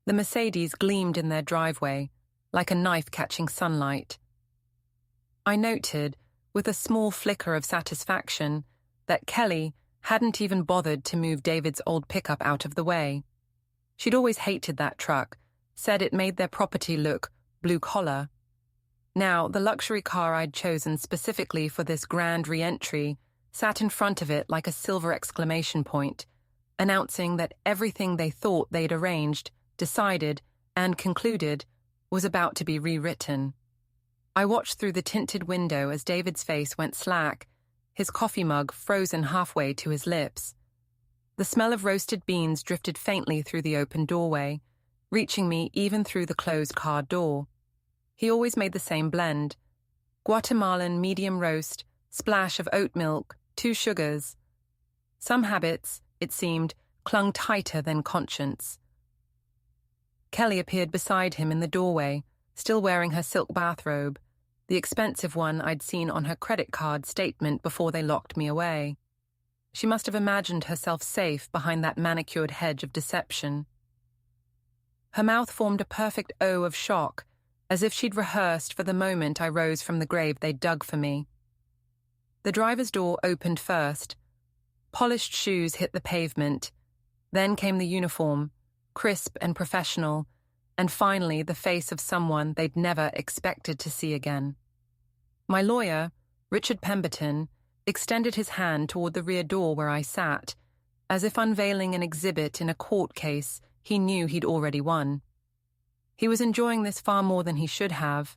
The Mercedes gleamed in their driveway, like a knife catching sunlight. I noted, with a small flicker of satisfaction, that Kelly hadn't even bothered to move David's old pickup out of the way. She'd always hated that truck, said it made their property look blue-collar. Now, the luxury car I'd chosen specifically for this grand re-entry sat in front of it like a silver exclamation point, announcing that everything they thought they'd arranged, decided, and concluded was about to be rewritten. I watched through the tinted window as David's face went slack, his coffee mug frozen halfway to his lips. The smell of roasted beans drifted faintly through the open doorway, reaching me even through the closed car door. He always made the same blend: Guatemalan medium roast, splash of oat milk, 2 sugars. Some habits, it seemed, clung tighter than conscience. Kelly appeared beside him in the doorway, still wearing her silk bathrobe, the expensive one I'd seen on her credit card statement before they locked me away. She must have imagined herself safe behind that manicured hedge of deception. Her mouth formed a perfect O of shock, as if she'd rehearsed for the moment I rose from the grave they'd dug for me. The driver's door opened first. Polished shoes hit the pavement. Then came the uniform, crisp and professional, and finally the face of someone they'd never expected to see again. My lawyer, Richard Pemberton, extended his hand toward the rear door where I sat, as if unveiling an exhibit in a court case he knew he'd already won. He was enjoying this far more than he should have,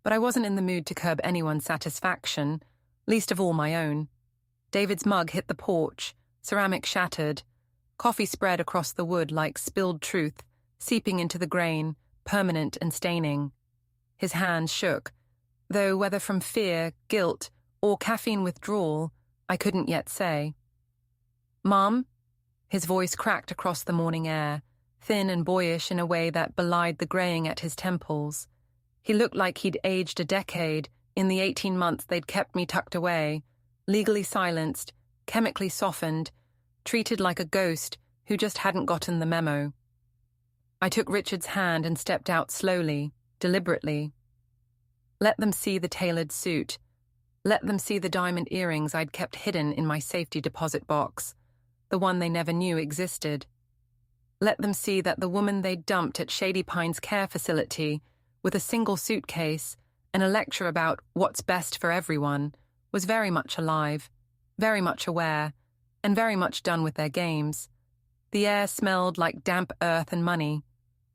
but I wasn't in the mood to curb anyone's satisfaction, least of all my own. David's mug hit the porch, ceramic shattered, coffee spread across the wood like spilled truth, seeping into the grain, permanent and staining. His hands shook, though whether from fear, guilt, or caffeine withdrawal, I couldn't yet say. "Mom?" His voice cracked across the morning air, thin and boyish in a way that belied the graying at his temples. He looked like he'd aged a decade in the 18 months they'd kept me tucked away, legally silenced, chemically softened, treated like a ghost who just hadn't gotten the memo. I took Richard's hand and stepped out slowly, deliberately. Let them see the tailored suit. Let them see the diamond earrings I'd kept hidden in my safety deposit box, the one they never knew existed. Let them see that the woman they'd dumped at Shady Pines Care Facility with a single suitcase and a lecture about what's best for everyone was very much alive, very much aware, and very much done with their games. The air smelled like damp earth and money,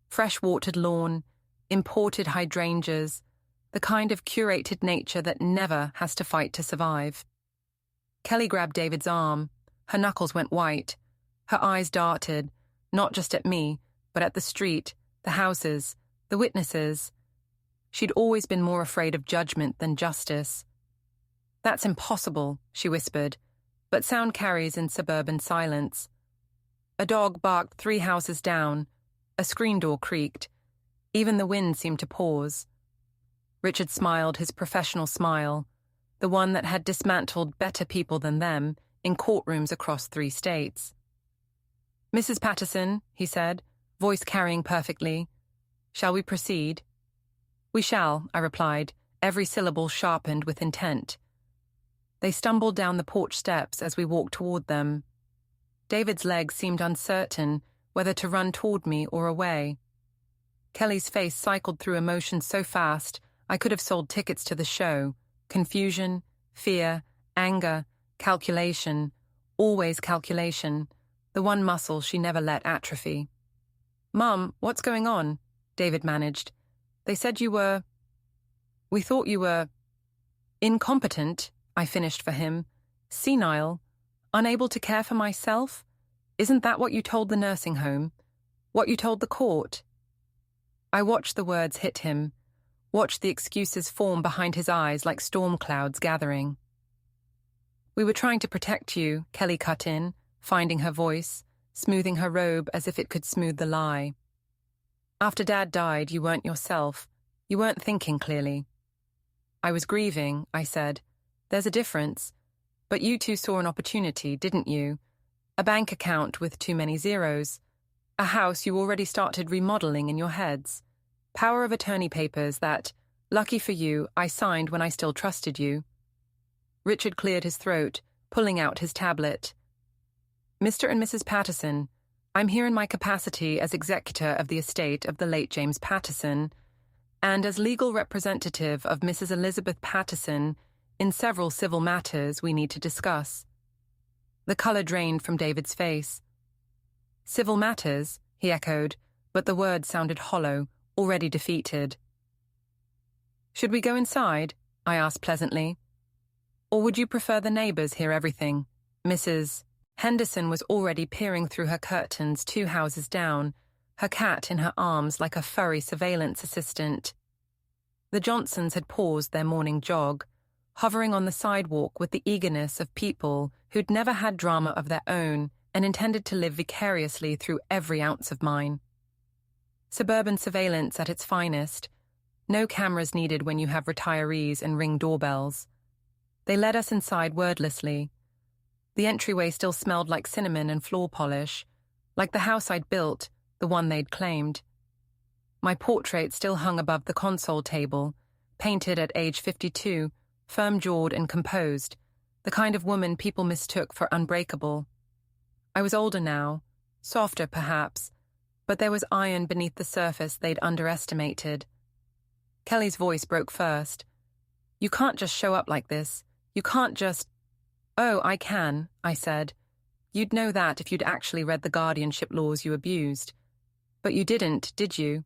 fresh-watered lawn, imported hydrangeas, the kind of curated nature that never has to fight to survive. Kelly grabbed David's arm. Her knuckles went white. Her eyes darted, not just at me, but at the street, the houses, the witnesses. She'd always been more afraid of judgment than justice. "That's impossible," she whispered, but sound carries in suburban silence. A dog barked 3 houses down. A screen door creaked. Even the wind seemed to pause. Richard smiled his professional smile, the one that had dismantled better people than them in courtrooms across 3 states. "Mrs. Patterson," he said, voice carrying perfectly, "shall we proceed?" "We shall," I replied, every syllable sharpened with intent. They stumbled down the porch steps as we walked toward them. David's legs seemed uncertain whether to run toward me or away. Kelly's face cycled through emotions so fast I could have sold tickets to the show. Confusion, fear, anger, calculation, always calculation, the one muscle she never let atrophy. "Mum, what's going on?" David managed. "They said you were... We thought you were... incompetent," I finished for him. "Senile, unable to care for myself? Isn't that what you told the nursing home? What you told the court?" I watched the words hit him, watched the excuses form behind his eyes like storm clouds gathering. "We were trying to protect you," Kelly cut in, finding her voice, smoothing her robe as if it could smooth the lie. "After Dad died, you weren't yourself. You weren't thinking clearly." "I was grieving," I said. "There's a difference. But you two saw an opportunity, didn't you? A bank account with too many zeros. A house you already started remodeling in your heads. Power of attorney papers that, lucky for you, I signed when I still trusted you. Richard cleared his throat, pulling out his tablet. Mr. and Mrs. Patterson, I'm here in my capacity as executor of the estate of the late James Patterson, and as legal representative of Mrs. Elizabeth Patterson in several civil matters we need to discuss. The colour drained from David's face. Civil matters, he echoed, but the words sounded hollow, already defeated. Should we go inside? I asked pleasantly. Or would you prefer the neighbours hear everything? Mrs. Henderson was already peering through her curtains 2 houses down, her cat in her arms like a furry surveillance assistant. The Johnsons had paused their morning jog, hovering on the sidewalk with the eagerness of people who'd never had drama of their own and intended to live vicariously through every ounce of mine. Suburban surveillance at its finest. No cameras needed when you have retirees and Ring doorbells. They led us inside wordlessly. The entryway still smelled like cinnamon and floor polish, like the house I'd built, the one they'd claimed. My portrait still hung above the console table, painted at age 52, firm-jawed and composed, the kind of woman people mistook for unbreakable. I was older now, softer perhaps, but there was iron beneath the surface they'd underestimated. Kelly's voice broke first. You can't just show up like this. You can't just... Oh, I can, I said. You'd know that if you'd actually read the guardianship laws you abused. But you didn't, did you?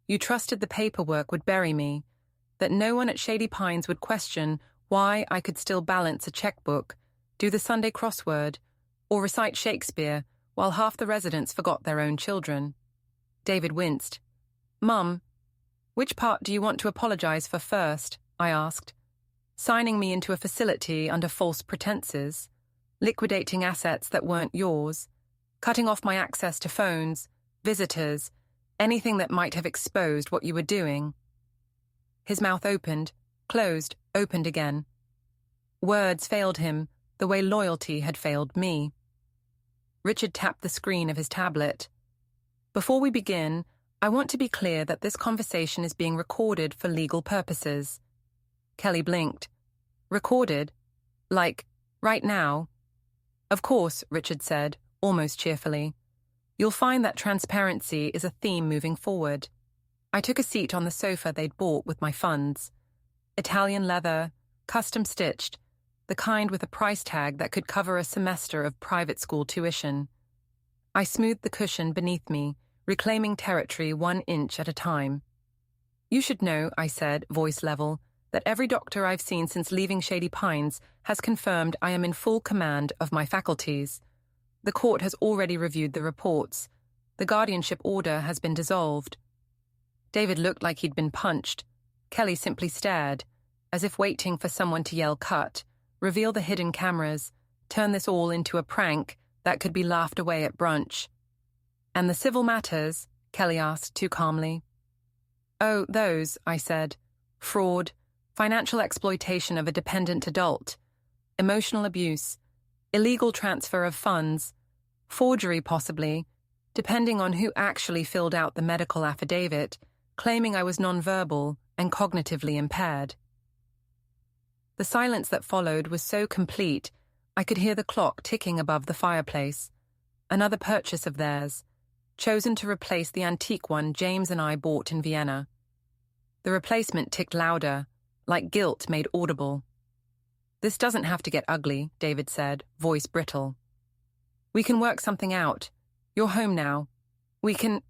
You trusted the paperwork would bury me, that no one at Shady Pines would question why I could still balance a checkbook, do the Sunday crossword, or recite Shakespeare while half the residents forgot their own children. David winced. Mum, which part do you want to apologize for first? I asked. Signing me into a facility under false pretenses, liquidating assets that weren't yours, cutting off my access to phones, visitors, anything that might have exposed what you were doing. His mouth opened, closed, opened again. Words failed him, the way loyalty had failed me. Richard tapped the screen of his tablet. Before we begin, I want to be clear that this conversation is being recorded for legal purposes. Kelly blinked. Recorded? Like, right now? Of course, Richard said, almost cheerfully. You'll find that transparency is a theme moving forward. I took a seat on the sofa they'd bought with my funds. Italian leather, custom-stitched, the kind with a price tag that could cover a semester of private school tuition. I smoothed the cushion beneath me, reclaiming territory 1 inch at a time. You should know, I said, voice level, that every doctor I've seen since leaving Shady Pines has confirmed I am in full command of my faculties. The court has already reviewed the reports. The guardianship order has been dissolved. David looked like he'd been punched. Kelly simply stared, as if waiting for someone to yell cut, reveal the hidden cameras, turn this all into a prank that could be laughed away at brunch. And the civil matters? Kelly asked too calmly. Oh, those, I said. Fraud, financial exploitation of a dependent adult, emotional abuse, illegal transfer of funds, forgery possibly, depending on who actually filled out the medical affidavit, claiming I was nonverbal and cognitively impaired. The silence that followed was so complete, I could hear the clock ticking above the fireplace. Another purchase of theirs, chosen to replace the antique one James and I bought in Vienna. The replacement ticked louder, like guilt made audible. This doesn't have to get ugly, David said, voice brittle. We can work something out. You're home now. We can...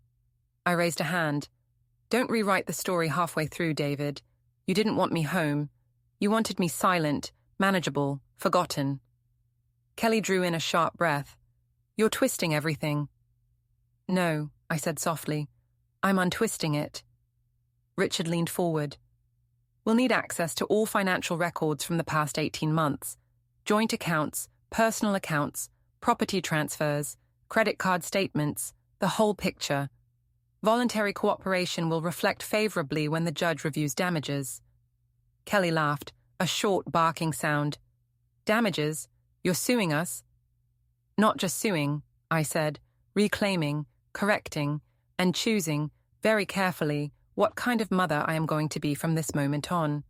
I raised a hand. Don't rewrite the story halfway through, David. You didn't want me home. You wanted me silent, manageable, forgotten. Kelly drew in a sharp breath. You're twisting everything. No, I said softly. I'm untwisting it. Richard leaned forward. We'll need access to all financial records from the past 18 months. Joint accounts, personal accounts, property transfers, credit card statements, the whole picture. Voluntary cooperation will reflect favorably when the judge reviews damages. Kelly laughed, a short barking sound. Damages? You're suing us? Not just suing, I said, reclaiming, correcting, and choosing, very carefully, what kind of mother I am going to be from this moment on.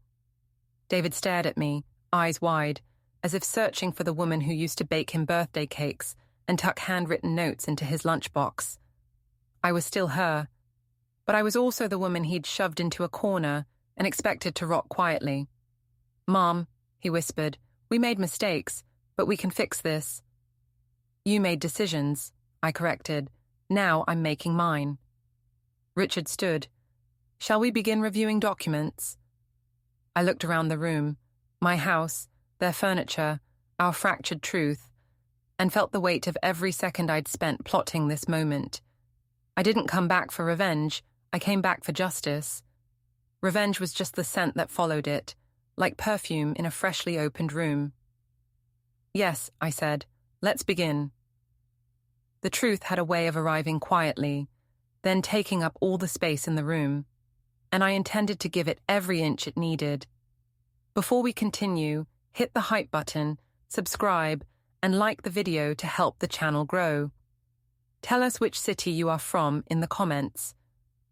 David stared at me, eyes wide, as if searching for the woman who used to bake him birthday cakes and tuck handwritten notes into his lunchbox. I was still her, but I was also the woman he'd shoved into a corner and expected to rot quietly. "Mom," he whispered, "we made mistakes, but we can fix this." "You made decisions," I corrected. "Now I'm making mine." Richard stood. "Shall we begin reviewing documents?" I looked around the room, my house, their furniture, our fractured truth, and felt the weight of every second I'd spent plotting this moment. I didn't come back for revenge, I came back for justice. Revenge was just the scent that followed it, like perfume in a freshly opened room. "Yes," I said, "let's begin." The truth had a way of arriving quietly, then taking up all the space in the room, and I intended to give it every inch it needed. Before we continue, hit the hype button, subscribe, and like the video to help the channel grow. Tell us which city you are from in the comments.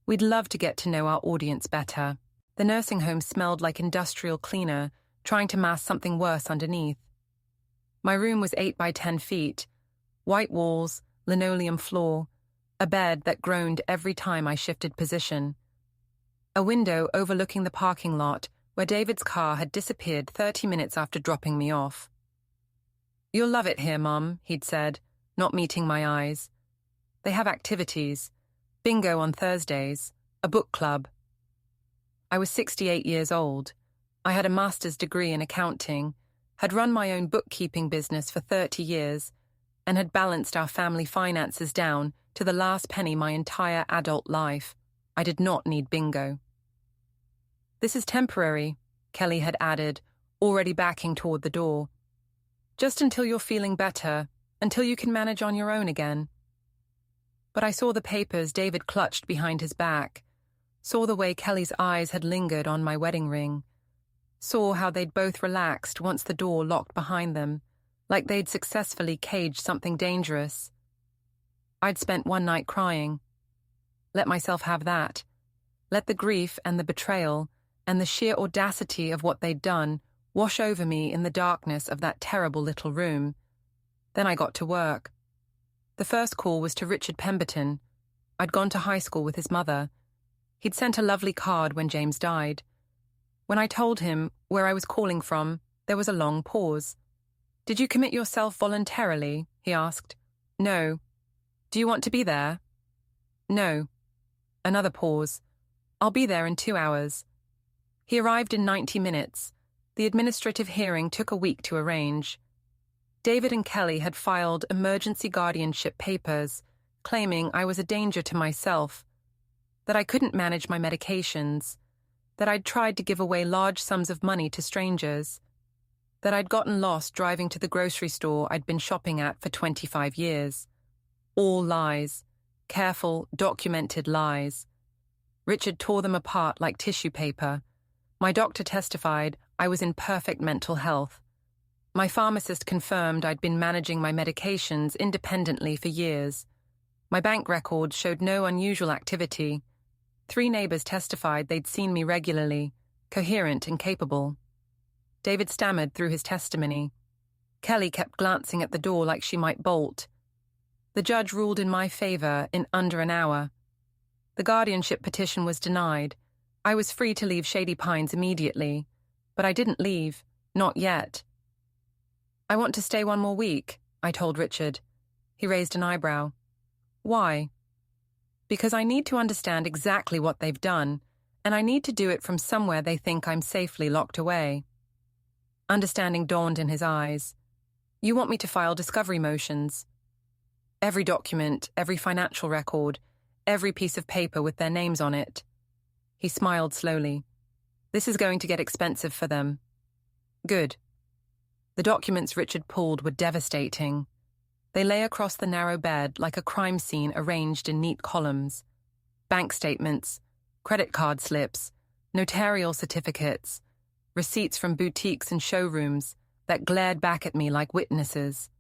We'd love to get to know our audience better. The nursing home smelled like industrial cleaner, trying to mask something worse underneath. My room was 8 by 10 feet, white walls, linoleum floor, a bed that groaned every time I shifted position. A window overlooking the parking lot where David's car had disappeared 30 minutes after dropping me off. "You'll love it here, Mum," he'd said, not meeting my eyes. "They have activities, bingo on Thursdays, a book club." I was 68 years old. I had a master's degree in accounting, had run my own bookkeeping business for 30 years, and had balanced our family finances down to the last penny my entire adult life. I did not need bingo. "This is temporary," Kelly had added, already backing toward the door. "Just until you're feeling better, until you can manage on your own again." But I saw the papers David clutched behind his back, saw the way Kelly's eyes had lingered on my wedding ring, saw how they'd both relaxed once the door locked behind them, like they'd successfully caged something dangerous. I'd spent one night crying. Let myself have that. Let the grief and the betrayal and the sheer audacity of what they'd done wash over me in the darkness of that terrible little room. Then I got to work. The first call was to Richard Pemberton. I'd gone to high school with his mother. He'd sent a lovely card when James died. When I told him where I was calling from, there was a long pause. "Did you commit yourself voluntarily?" he asked. "No." "Do you want to be there?" "No." Another pause. "I'll be there in 2 hours." He arrived in 90 minutes. The administrative hearing took a week to arrange. David and Kelly had filed emergency guardianship papers, claiming I was a danger to myself, that I couldn't manage my medications, that I'd tried to give away large sums of money to strangers, that I'd gotten lost driving to the grocery store I'd been shopping at for 25 years. All lies, careful, documented lies. Richard tore them apart like tissue paper. My doctor testified I was in perfect mental health. My pharmacist confirmed I'd been managing my medications independently for years. My bank records showed no unusual activity. 3 neighbors testified they'd seen me regularly, coherent and capable. David stammered through his testimony. Kelly kept glancing at the door like she might bolt. The judge ruled in my favor in under an hour. The guardianship petition was denied. I was free to leave Shady Pines immediately, but I didn't leave, not yet. "I want to stay 1 more week," I told Richard. He raised an eyebrow. "Why?" "Because I need to understand exactly what they've done, and I need to do it from somewhere they think I'm safely locked away." Understanding dawned in his eyes. "You want me to file discovery motions?" "Every document, every financial record, every piece of paper with their names on it." He smiled slowly. "This is going to get expensive for them." "Good." The documents Richard pulled were devastating. They lay across the narrow bed like a crime scene arranged in neat columns. Bank statements, credit card slips, notarial certificates, receipts from boutiques and showrooms that glared back at me like witnesses.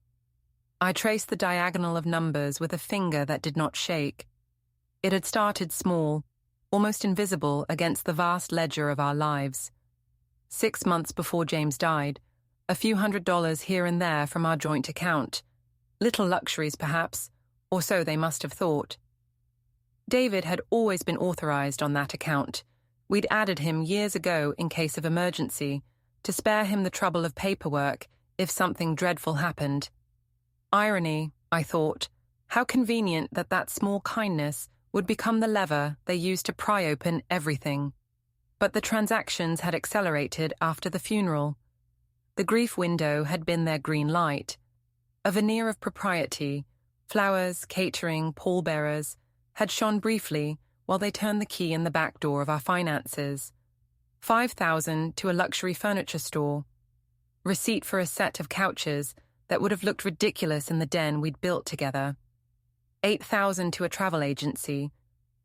I traced the diagonal of numbers with a finger that did not shake. It had started small, almost invisible against the vast ledger of our lives. 6 months before James died, a few $100s here and there from our joint account. Little luxuries, perhaps, or so they must have thought. David had always been authorized on that account. We'd added him years ago in case of emergency, to spare him the trouble of paperwork if something dreadful happened. Irony, I thought. How convenient that that small kindness would become the lever they used to pry open everything. But the transactions had accelerated after the funeral. The grief window had been their green light. A veneer of propriety, flowers, catering, pallbearers, had shone briefly while they turned the key in the back door of our finances. $5,000 to a luxury furniture store. Receipt for a set of couches that would have looked ridiculous in the den we'd built together. $8,000 to a travel agency.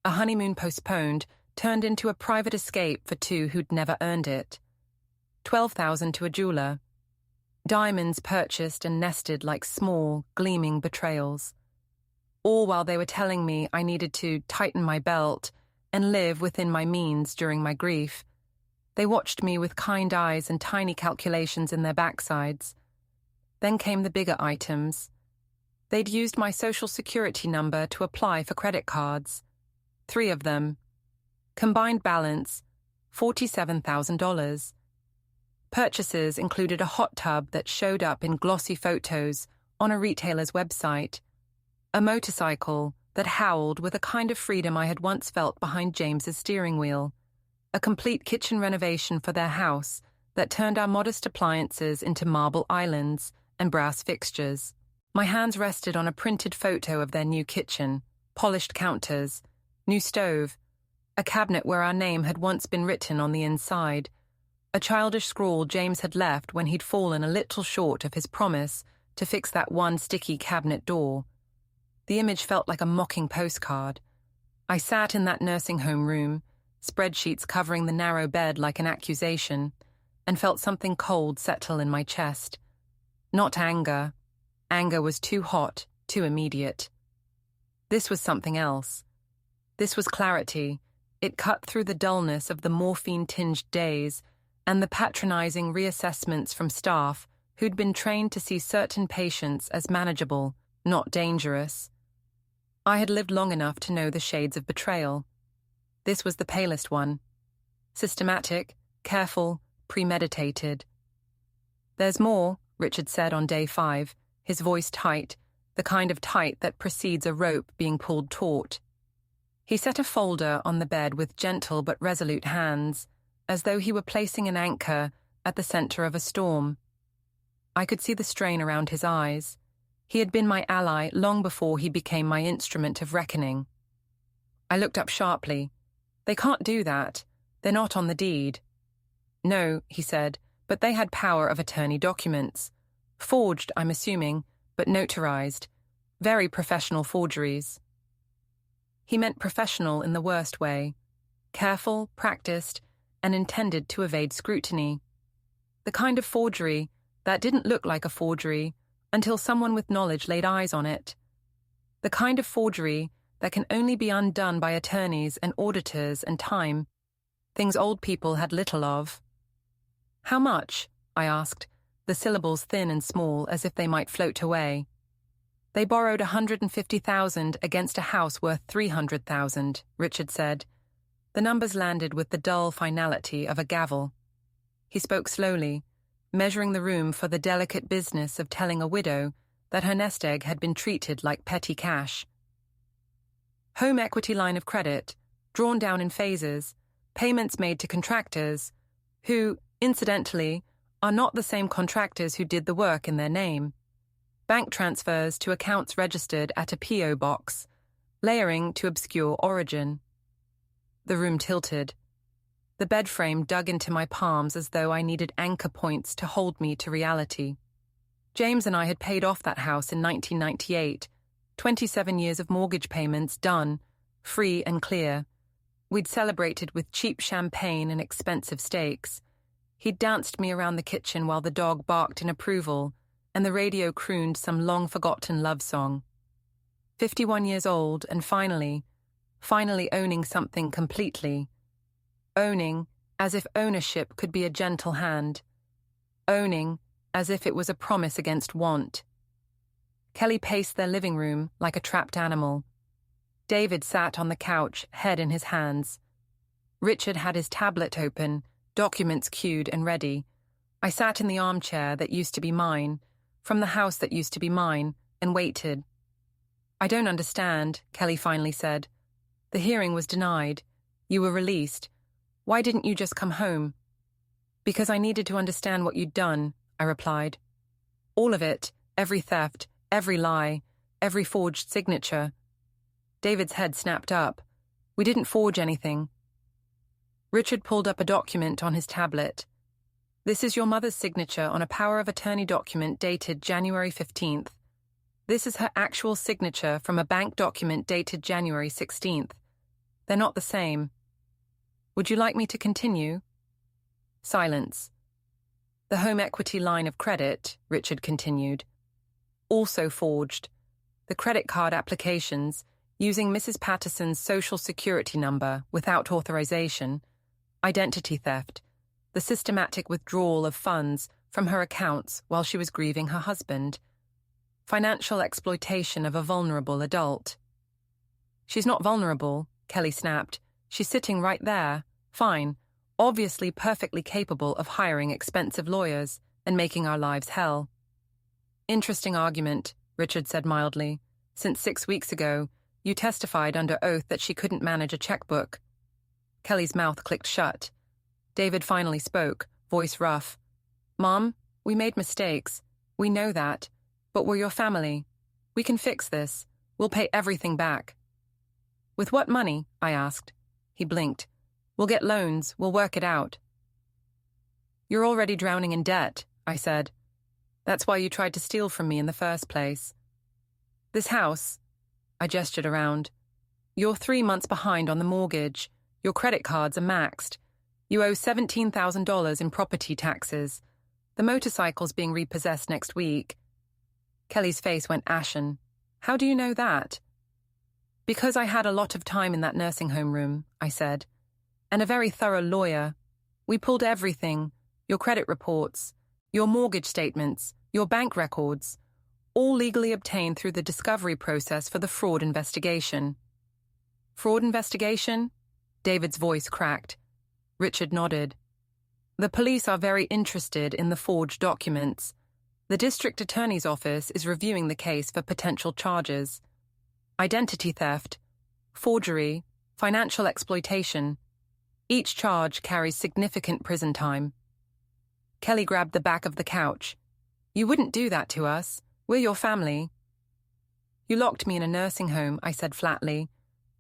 A honeymoon postponed turned into a private escape for two who'd never earned it. $12,000 to a jeweler. Diamonds purchased and nested like small, gleaming betrayals. All while they were telling me I needed to tighten my belt and live within my means during my grief. They watched me with kind eyes and tiny calculations in their backsides. Then came the bigger items. They'd used my social security number to apply for credit cards. 3 of them. Combined balance, $47,000. Purchases included a hot tub that showed up in glossy photos on a retailer's website. A motorcycle that howled with a kind of freedom I had once felt behind James's steering wheel. A complete kitchen renovation for their house that turned our modest appliances into marble islands and brass fixtures. My hands rested on a printed photo of their new kitchen, polished counters, new stove, a cabinet where our name had once been written on the inside, a childish scrawl James had left when he'd fallen a little short of his promise to fix that one sticky cabinet door. The image felt like a mocking postcard. I sat in that nursing home room, spreadsheets covering the narrow bed like an accusation, and felt something cold settle in my chest. Not anger. Anger was too hot, too immediate. This was something else. This was clarity. It cut through the dullness of the morphine-tinged days and the patronizing reassessments from staff who'd been trained to see certain patients as manageable, not dangerous. I had lived long enough to know the shades of betrayal. This was the palest one. Systematic, careful, premeditated. "There's more," Richard said on day 5, his voice tight, the kind of tight that precedes a rope being pulled taut. He set a folder on the bed with gentle but resolute hands, as though he were placing an anchor at the center of a storm. I could see the strain around his eyes. He had been my ally long before he became my instrument of reckoning. I looked up sharply. "They can't do that. They're not on the deed." "No," he said, "but they had power of attorney documents. Forged, I'm assuming, but notarized. Very professional forgeries." He meant professional in the worst way. Careful, practiced, and intended to evade scrutiny. The kind of forgery that didn't look like a forgery until someone with knowledge laid eyes on it. The kind of forgery that can only be undone by attorneys and auditors and time, things old people had little of. "How much?" I asked, the syllables thin and small as if they might float away. "They borrowed $150,000 against a house worth $300,000, Richard said. The numbers landed with the dull finality of a gavel. He spoke slowly, measuring the room for the delicate business of telling a widow that her nest egg had been treated like petty cash. "Home equity line of credit, drawn down in phases, payments made to contractors, who, incidentally, are not the same contractors who did the work in their name. Bank transfers to accounts registered at a P.O. box, layering to obscure origin." The room tilted. The bed frame dug into my palms as though I needed anchor points to hold me to reality. James and I had paid off that house in 1998, 27 years of mortgage payments done, free and clear. We'd celebrated with cheap champagne and expensive steaks. He'd danced me around the kitchen while the dog barked in approval, and the radio crooned some long-forgotten love song. 51 years old and finally owning something completely. Owning as if ownership could be a gentle hand. Owning as if it was a promise against want. Kelly paced their living room like a trapped animal. David sat on the couch, head in his hands. Richard had his tablet open, documents queued and ready. I sat in the armchair that used to be mine, from the house that used to be mine, and waited. "I don't understand," Kelly finally said. "The hearing was denied. You were released. Why didn't you just come home?" "Because I needed to understand what you'd done," I replied. "All of it, every theft, every lie, every forged signature." David's head snapped up. "We didn't forge anything." Richard pulled up a document on his tablet. "This is your mother's signature on a power of attorney document dated January 15th. This is her actual signature from a bank document dated January 16th. They're not the same. Would you like me to continue?" Silence. "The home equity line of credit," Richard continued. "Also forged. The credit card applications, using Mrs. Patterson's social security number without authorization. Identity theft. The systematic withdrawal of funds from her accounts while she was grieving her husband. Financial exploitation of a vulnerable adult." "She's not vulnerable," Kelly snapped. "She's sitting right there, fine, obviously perfectly capable of hiring expensive lawyers and making our lives hell." "Interesting argument," Richard said mildly. "Since 6 weeks ago, you testified under oath that she couldn't manage a checkbook." Kelly's mouth clicked shut. David finally spoke, voice rough. "Mom, we made mistakes. We know that. But we're your family. We can fix this. We'll pay everything back." "With what money?" I asked. He blinked. "We'll get loans. We'll work it out." "You're already drowning in debt," I said. "That's why you tried to steal from me in the first place. This house," I gestured around. "You're 3 months behind on the mortgage. Your credit cards are maxed. You owe $17,000 in property taxes. The motorcycle's being repossessed next week." Kelly's face went ashen. "How do you know that?" "Because I had a lot of time in that nursing home room," I said. "And a very thorough lawyer. We pulled everything, your credit reports, your mortgage statements, your bank records, all legally obtained through the discovery process for the fraud investigation." "Fraud investigation?" David's voice cracked. Richard nodded. "The police are very interested in the forged documents. The district attorney's office is reviewing the case for potential charges. Identity theft, forgery, financial exploitation. Each charge carries significant prison time." Kelly grabbed the back of the couch. "You wouldn't do that to us. We're your family." "You locked me in a nursing home," I said flatly.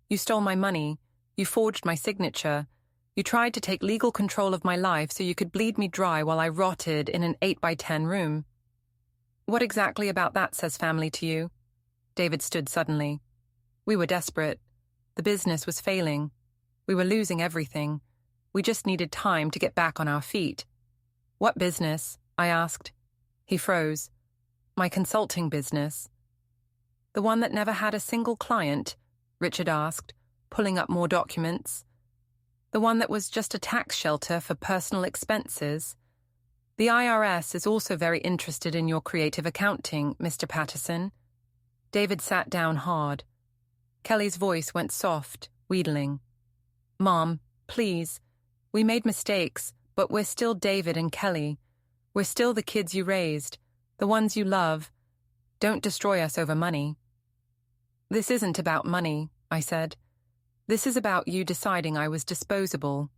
"You stole my money. You forged my signature. You tried to take legal control of my life so you could bleed me dry while I rotted in an 8x10 room." "What exactly about that says family to you?" David stood suddenly. "We were desperate. The business was failing. We were losing everything. We just needed time to get back on our feet." "What business?" I asked. He froze. "My consulting business." "The one that never had a single client?" Richard asked, pulling up more documents. "The one that was just a tax shelter for personal expenses? The IRS is also very interested in your creative accounting, Mr. Patterson." David sat down hard. Kelly's voice went soft, wheedling. "Mom, please. We made mistakes, but we're still David and Kelly. We're still the kids you raised, the ones you love. Don't destroy us over money." "This isn't about money," I said. "This is about you deciding I was disposable,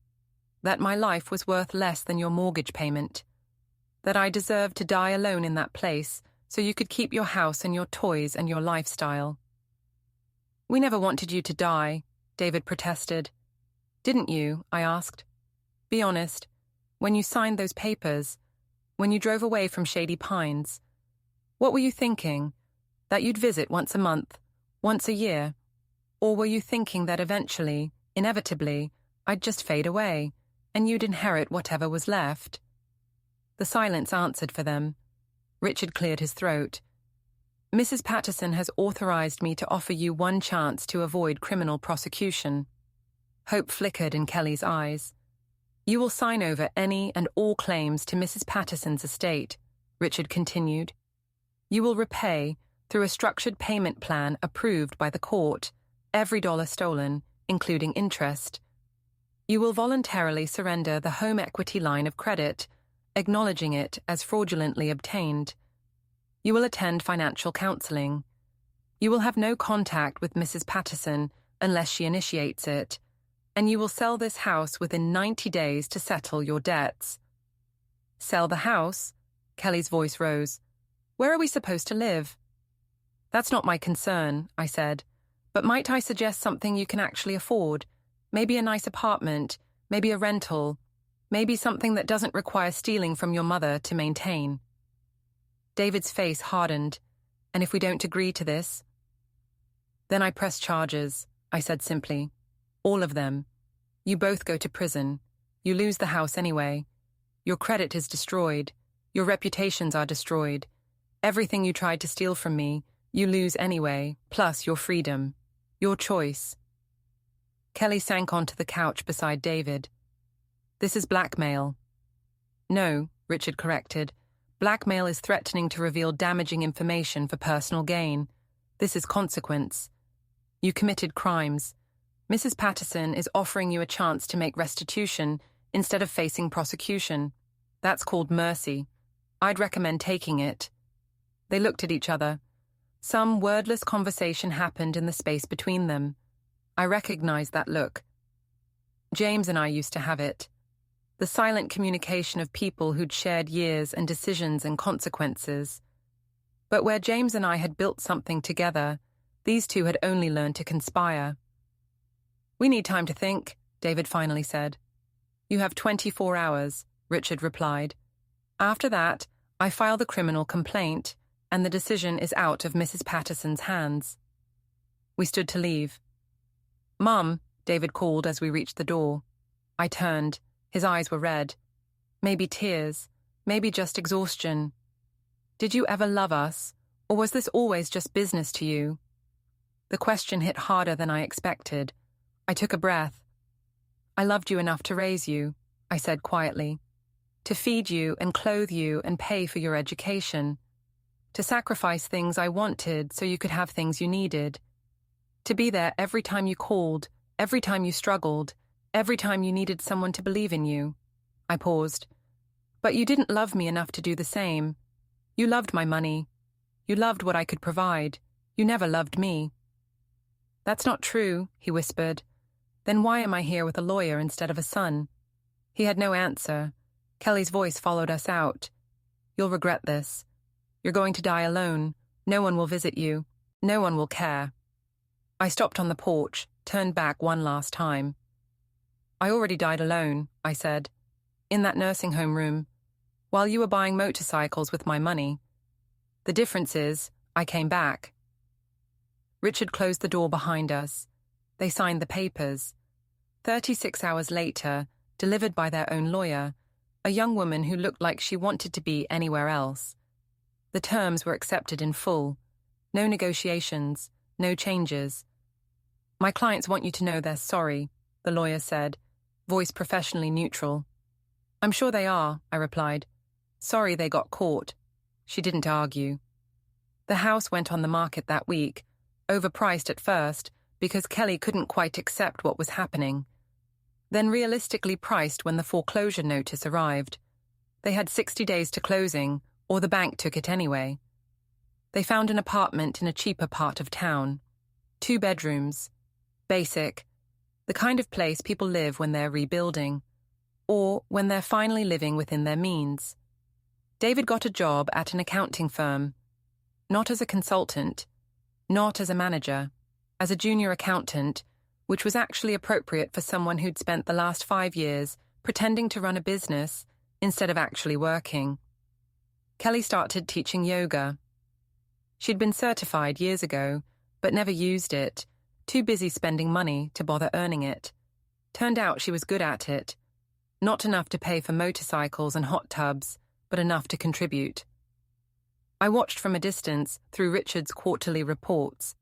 that my life was worth less than your mortgage payment, that I deserved to die alone in that place so you could keep your house and your toys and your lifestyle." "We never wanted you to die," David protested. "Didn't you?" I asked. "Be honest. When you signed those papers, when you drove away from Shady Pines, what were you thinking? That you'd visit once a month, once a year? Or were you thinking that eventually, inevitably, I'd just fade away, and you'd inherit whatever was left?" The silence answered for them. Richard cleared his throat. Mrs. Patterson has authorized me to offer you one chance to avoid criminal prosecution. Hope flickered in Kelly's eyes. You will sign over any and all claims to Mrs. Patterson's estate, Richard continued. You will repay, through a structured payment plan approved by the court, every dollar stolen, including interest. You will voluntarily surrender the home equity line of credit, acknowledging it as fraudulently obtained. You will attend financial counseling. You will have no contact with Mrs. Patterson unless she initiates it, and you will sell this house within 90 days to settle your debts. Sell the house? Kelly's voice rose. Where are we supposed to live? That's not my concern, I said, but might I suggest something you can actually afford? Maybe a nice apartment, maybe a rental, maybe something that doesn't require stealing from your mother to maintain. David's face hardened. And if we don't agree to this? Then I press charges, I said simply. All of them. You both go to prison. You lose the house anyway. Your credit is destroyed. Your reputations are destroyed. Everything you tried to steal from me, you lose anyway, plus your freedom. Your choice. Kelly sank onto the couch beside David. This is blackmail. No, Richard corrected. Blackmail is threatening to reveal damaging information for personal gain. This is consequence. You committed crimes. Mrs. Patterson is offering you a chance to make restitution instead of facing prosecution. That's called mercy. I'd recommend taking it. They looked at each other. Some wordless conversation happened in the space between them. I recognized that look. James and I used to have it. The silent communication of people who'd shared years and decisions and consequences. But where James and I had built something together, these two had only learned to conspire. We need time to think, David finally said. You have 24 hours, Richard replied. After that, I file the criminal complaint, and the decision is out of Mrs. Patterson's hands. We stood to leave. Mum, David called as we reached the door. I turned. His eyes were red. Maybe tears, maybe just exhaustion. Did you ever love us, or was this always just business to you? The question hit harder than I expected. I took a breath. I loved you enough to raise you, I said quietly. To feed you and clothe you and pay for your education. To sacrifice things I wanted so you could have things you needed. To be there every time you called, every time you struggled, every time you needed someone to believe in you. I paused. But you didn't love me enough to do the same. You loved my money. You loved what I could provide. You never loved me. That's not true, he whispered. Then why am I here with a lawyer instead of a son? He had no answer. Kelly's voice followed us out. You'll regret this. You're going to die alone. No one will visit you. No one will care. I stopped on the porch, turned back one last time. I already died alone, I said, in that nursing home room, while you were buying motorcycles with my money. The difference is, I came back. Richard closed the door behind us. They signed the papers. 36 hours later, delivered by their own lawyer, a young woman who looked like she wanted to be anywhere else. The terms were accepted in full. No negotiations, no changes. My clients want you to know they're sorry, the lawyer said, voice professionally neutral. I'm sure they are, I replied. Sorry they got caught. She didn't argue. The house went on the market that week, overpriced at first because Kelly couldn't quite accept what was happening. Then realistically priced when the foreclosure notice arrived. They had 60 days to closing, or the bank took it anyway. They found an apartment in a cheaper part of town. 2 bedrooms. Basic. The kind of place people live when they're rebuilding, or when they're finally living within their means. David got a job at an accounting firm, not as a consultant, not as a manager, as a junior accountant, which was actually appropriate for someone who'd spent the last 5 years pretending to run a business instead of actually working. Kelly started teaching yoga. She'd been certified years ago, but never used it, too busy spending money to bother earning it. Turned out she was good at it. Not enough to pay for motorcycles and hot tubs, but enough to contribute. I watched from a distance through Richard's quarterly reports.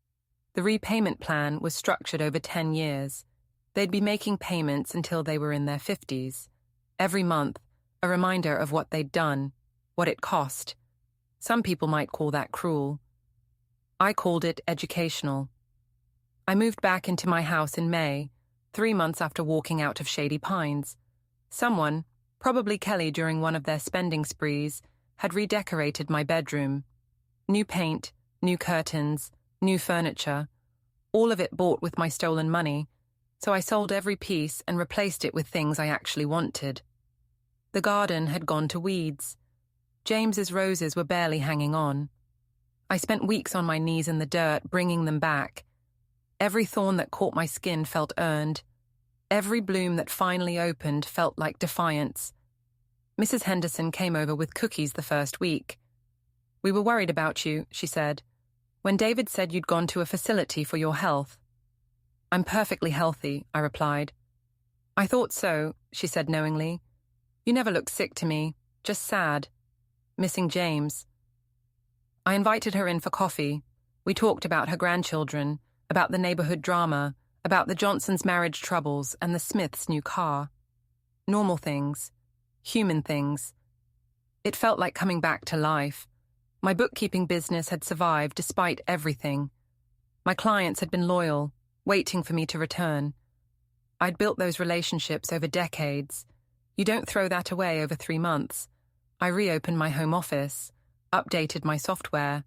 The repayment plan was structured over 10 years. They'd be making payments until they were in their 50s. Every month, a reminder of what they'd done, what it cost. Some people might call that cruel. I called it educational. I moved back into my house in May, 3 months after walking out of Shady Pines. Someone, probably Kelly during one of their spending sprees, had redecorated my bedroom. New paint, new curtains, new furniture, all of it bought with my stolen money, so I sold every piece and replaced it with things I actually wanted. The garden had gone to weeds. James's roses were barely hanging on. I spent weeks on my knees in the dirt, bringing them back. Every thorn that caught my skin felt earned. Every bloom that finally opened felt like defiance. Mrs. Henderson came over with cookies the first week. "We were worried about you," she said, "when David said you'd gone to a facility for your health." "I'm perfectly healthy," I replied. "I thought so," she said knowingly. "You never looked sick to me, just sad. Missing James." I invited her in for coffee. We talked about her grandchildren, about the neighborhood drama, about the Johnsons' marriage troubles and the Smiths' new car. Normal things. Human things. It felt like coming back to life. My bookkeeping business had survived despite everything. My clients had been loyal, waiting for me to return. I'd built those relationships over decades. You don't throw that away over 3 months. I reopened my home office, updated my software,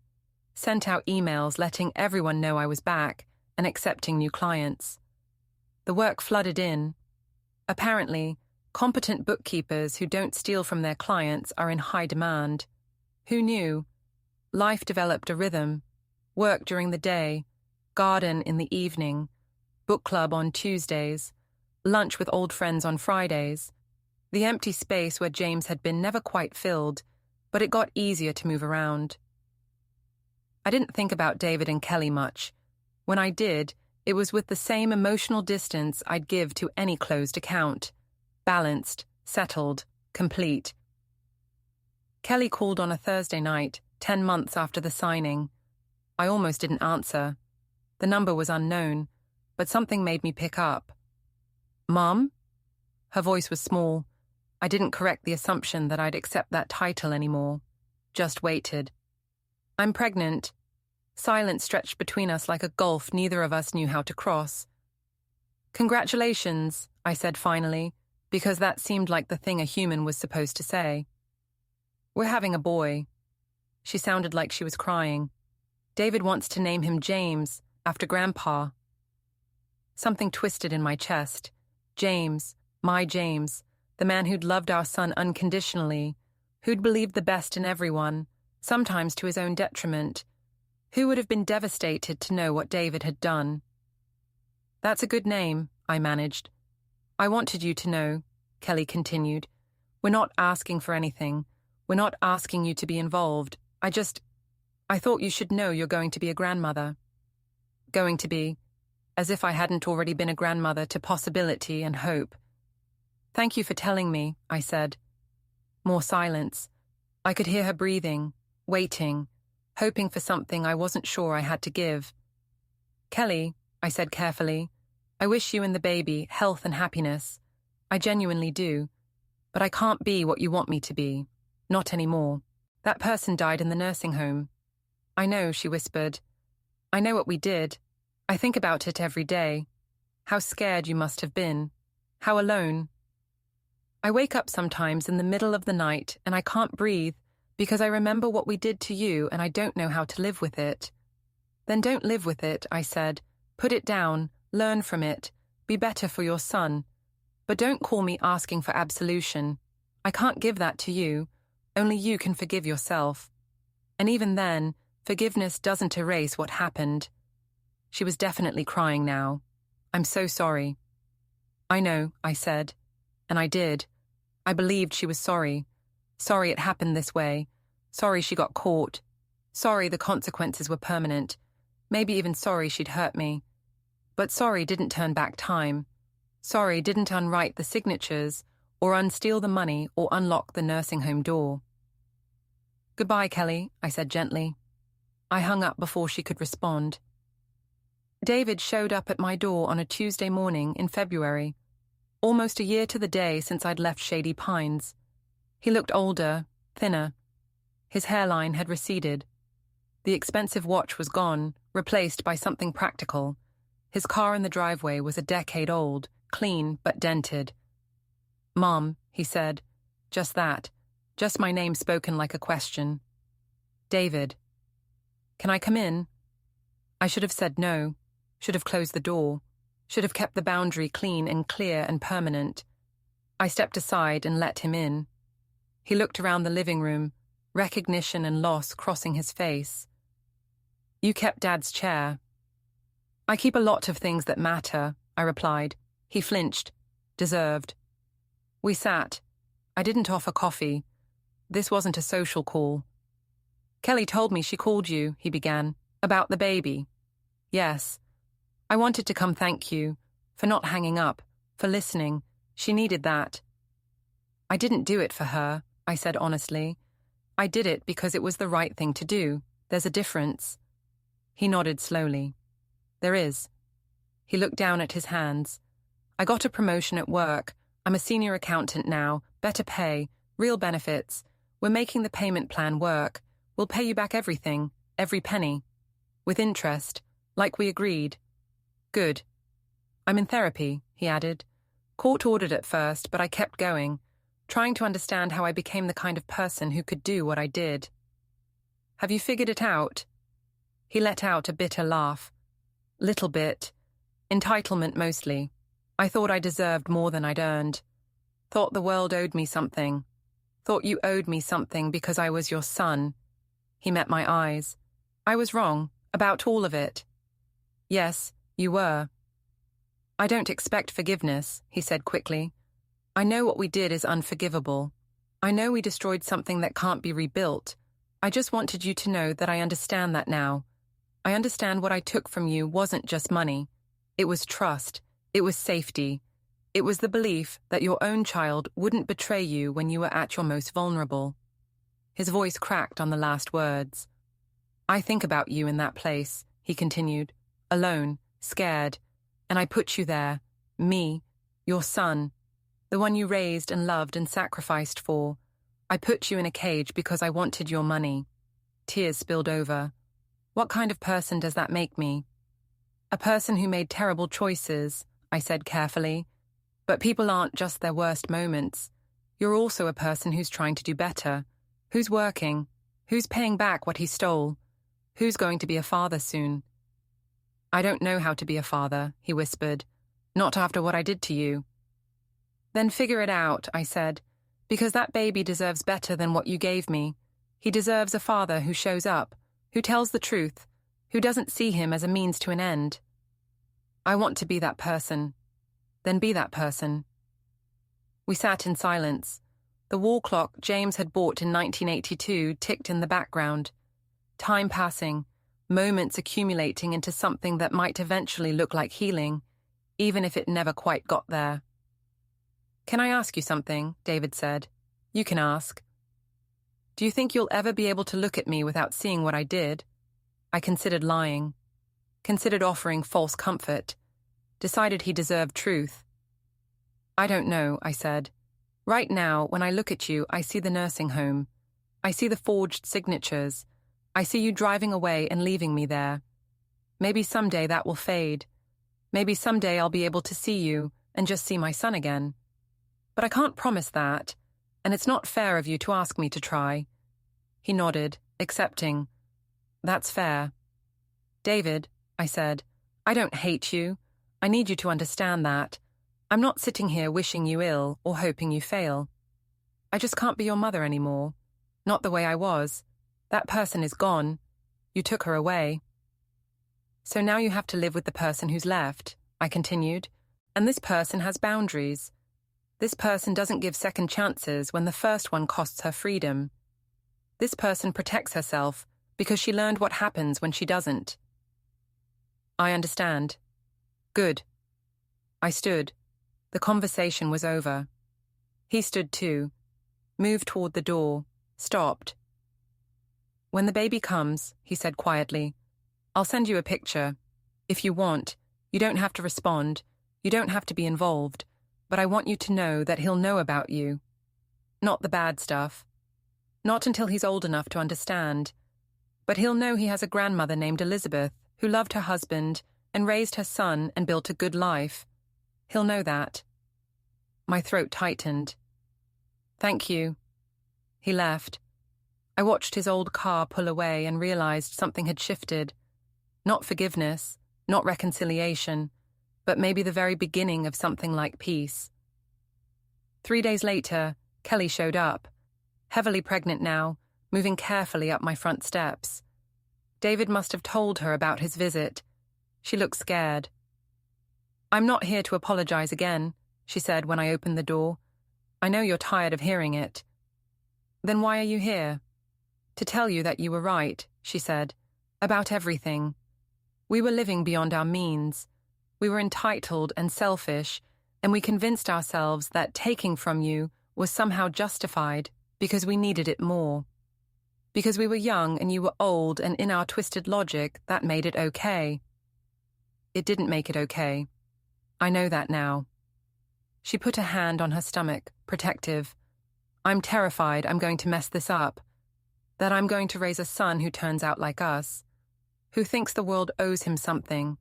sent out emails letting everyone know I was back and accepting new clients. The work flooded in. Apparently, competent bookkeepers who don't steal from their clients are in high demand. Who knew? Life developed a rhythm. Work during the day, garden in the evening, book club on Tuesdays, lunch with old friends on Fridays. The empty space where James had been never quite filled, but it got easier to move around. I didn't think about David and Kelly much. When I did, it was with the same emotional distance I'd give to any closed account. Balanced, settled, complete. Kelly called on a Thursday night, 10 months after the signing. I almost didn't answer. The number was unknown, but something made me pick up. "Mom?" Her voice was small. I didn't correct the assumption that I'd accept that title anymore. Just waited. "I'm pregnant." Silence stretched between us like a gulf neither of us knew how to cross. "Congratulations," I said finally, because that seemed like the thing a human was supposed to say. "We're having a boy." She sounded like she was crying. "David wants to name him James, after Grandpa." Something twisted in my chest. James, my James, the man who'd loved our son unconditionally, who'd believed the best in everyone, sometimes to his own detriment, who would have been devastated to know what David had done. "That's a good name," I managed. "I wanted you to know," Kelly continued. "We're not asking for anything. We're not asking you to be involved. I thought you should know you're going to be a grandmother." Going to be, as if I hadn't already been a grandmother to possibility and hope. "Thank you for telling me," I said. More silence. I could hear her breathing, waiting, hoping for something I wasn't sure I had to give. "Kelly," I said carefully, "I wish you and the baby health and happiness. I genuinely do. But I can't be what you want me to be. Not anymore. That person died in the nursing home." "I know," she whispered. "I know what we did. I think about it every day. How scared you must have been. How alone. I wake up sometimes in the middle of the night and I can't breathe because I remember what we did to you and I don't know how to live with it." "Then don't live with it," I said. "Put it down, learn from it, be better for your son. But don't call me asking for absolution. I can't give that to you. Only you can forgive yourself. And even then, forgiveness doesn't erase what happened." She was definitely crying now. "I'm so sorry." "I know," I said. And I did. I believed she was sorry. Sorry it happened this way. Sorry she got caught. Sorry the consequences were permanent. Maybe even sorry she'd hurt me. But sorry didn't turn back time. Sorry didn't unwrite the signatures or unsteal the money or unlock the nursing home door. Goodbye, Kelly, I said gently. I hung up before she could respond. David showed up at my door on a Tuesday morning in February, almost a year to the day since I'd left Shady Pines. He looked older, thinner. His hairline had receded. The expensive watch was gone, replaced by something practical. His car in the driveway was a decade old, clean but dented. "Mom," he said. Just that. Just my name spoken like a question. "David." "Can I come in?" I should have said no, should have closed the door, should have kept the boundary clean and clear and permanent. I stepped aside and let him in. He looked around the living room, recognition and loss crossing his face. "You kept Dad's chair." "I keep a lot of things that matter," I replied. He flinched. Deserved. We sat. I didn't offer coffee. This wasn't a social call. "Kelly told me she called you," he began. "About the baby." "Yes. I wanted to come thank you, for not hanging up, for listening. She needed that." "I didn't do it for her," I said honestly. "I did it because it was the right thing to do. There's a difference." He nodded slowly. "There is." He looked down at his hands. "I got a promotion at work. I'm a senior accountant now, better pay, real benefits. We're making the payment plan work. We'll pay you back everything, every penny. With interest, like we agreed." "Good." "I'm in therapy," he added. "Court-ordered at first, but I kept going, trying to understand how I became the kind of person who could do what I did." "Have you figured it out?" He let out a bitter laugh. "Little bit. Entitlement mostly. I thought I deserved more than I'd earned. Thought the world owed me something. Thought you owed me something because I was your son." He met my eyes. "I was wrong, about all of it." "Yes, you were." "I don't expect forgiveness," he said quickly. "I know what we did is unforgivable. I know we destroyed something that can't be rebuilt. I just wanted you to know that I understand that now. I understand what I took from you wasn't just money. It was trust. It was safety. It was the belief that your own child wouldn't betray you when you were at your most vulnerable." His voice cracked on the last words. "I think about you in that place," he continued, "alone, scared, and I put you there, me, your son, the one you raised and loved and sacrificed for. I put you in a cage because I wanted your money." Tears spilled over. "What kind of person does that make me?" "A person who made terrible choices," I said carefully. "But people aren't just their worst moments. You're also a person who's trying to do better, who's working, who's paying back what he stole, who's going to be a father soon." "I don't know how to be a father," he whispered. "Not after what I did to you." "Then figure it out," I said, "because that baby deserves better than what you gave me. He deserves a father who shows up, who tells the truth, who doesn't see him as a means to an end." "I want to be that person." "Then be that person." We sat in silence. The wall clock James had bought in 1982 ticked in the background. Time passing, moments accumulating into something that might eventually look like healing, even if it never quite got there. "Can I ask you something?" David said. "You can ask." "Do you think you'll ever be able to look at me without seeing what I did?" I considered lying. Considered offering false comfort. Decided he deserved truth. "I don't know," I said. "Right now, when I look at you, I see the nursing home. I see the forged signatures. I see you driving away and leaving me there. Maybe someday that will fade. Maybe someday I'll be able to see you and just see my son again. But I can't promise that, and it's not fair of you to ask me to try." He nodded, accepting. "That's fair." "David," I said, "I don't hate you. I need you to understand that. I'm not sitting here wishing you ill or hoping you fail. I just can't be your mother anymore. Not the way I was. That person is gone. You took her away. So now you have to live with the person who's left," I continued. "And this person has boundaries. This person doesn't give second chances when the first one costs her freedom. This person protects herself because she learned what happens when she doesn't." "I understand." "Good." I stood. The conversation was over. He stood too, moved toward the door, stopped. When the baby comes, he said quietly, I'll send you a picture. If you want, you don't have to respond, you don't have to be involved, but I want you to know that he'll know about you. Not the bad stuff. Not until he's old enough to understand. But he'll know he has a grandmother named Elizabeth who loved her husband and raised her son and built a good life. He'll know that. My throat tightened. Thank you. He left. I watched his old car pull away and realized something had shifted. Not forgiveness, not reconciliation, but maybe the very beginning of something like peace. 3 days later, Kelly showed up, heavily pregnant now, moving carefully up my front steps. David must have told her about his visit. She looked scared. I'm not here to apologize again, she said when I opened the door. I know you're tired of hearing it. Then why are you here? To tell you that you were right, she said, about everything. We were living beyond our means. We were entitled and selfish, and we convinced ourselves that taking from you was somehow justified because we needed it more. Because we were young and you were old, and in our twisted logic, that made it okay. It didn't make it okay. I know that now. She put a hand on her stomach, protective. I'm terrified I'm going to mess this up. That I'm going to raise a son who turns out like us. Who thinks the world owes him something.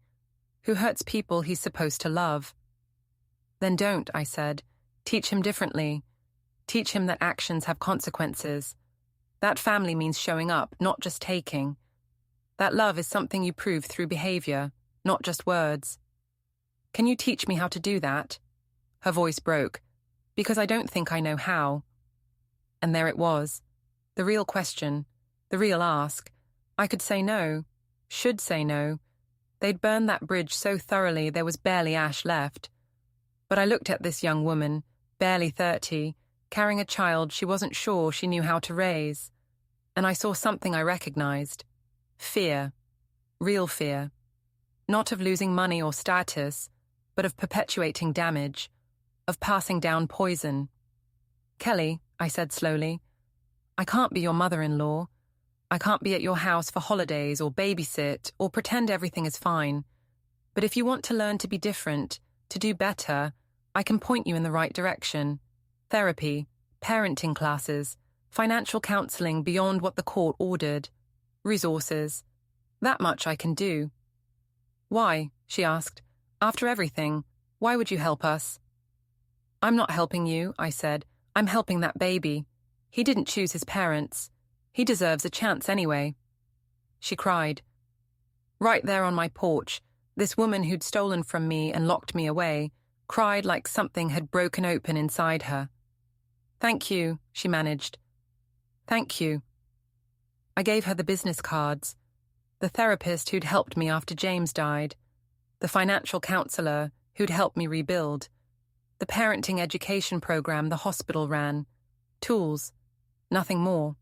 Who hurts people he's supposed to love. Then don't, I said. Teach him differently. Teach him that actions have consequences. That family means showing up, not just taking. That love is something you prove through behavior, not just words. Can you teach me how to do that? Her voice broke, because I don't think I know how. And there it was. The real question, the real ask. I could say no, should say no. They'd burned that bridge so thoroughly there was barely ash left. But I looked at this young woman, barely 30, carrying a child she wasn't sure she knew how to raise. And I saw something I recognized. Fear. Real fear. Not of losing money or status, but of perpetuating damage, of passing down poison. Kelly, I said slowly, I can't be your mother-in-law. I can't be at your house for holidays or babysit or pretend everything is fine. But if you want to learn to be different, to do better, I can point you in the right direction. Therapy, parenting classes, financial counseling beyond what the court ordered, resources. That much I can do. Why? She asked. After everything, why would you help us? I'm not helping you, I said. I'm helping that baby. He didn't choose his parents. He deserves a chance anyway. She cried. Right there on my porch, this woman who'd stolen from me and locked me away, cried like something had broken open inside her. Thank you, she managed. Thank you. I gave her the business cards, the therapist who'd helped me after James died, the financial counselor who'd helped me rebuild, the parenting education program the hospital ran, tools, nothing more,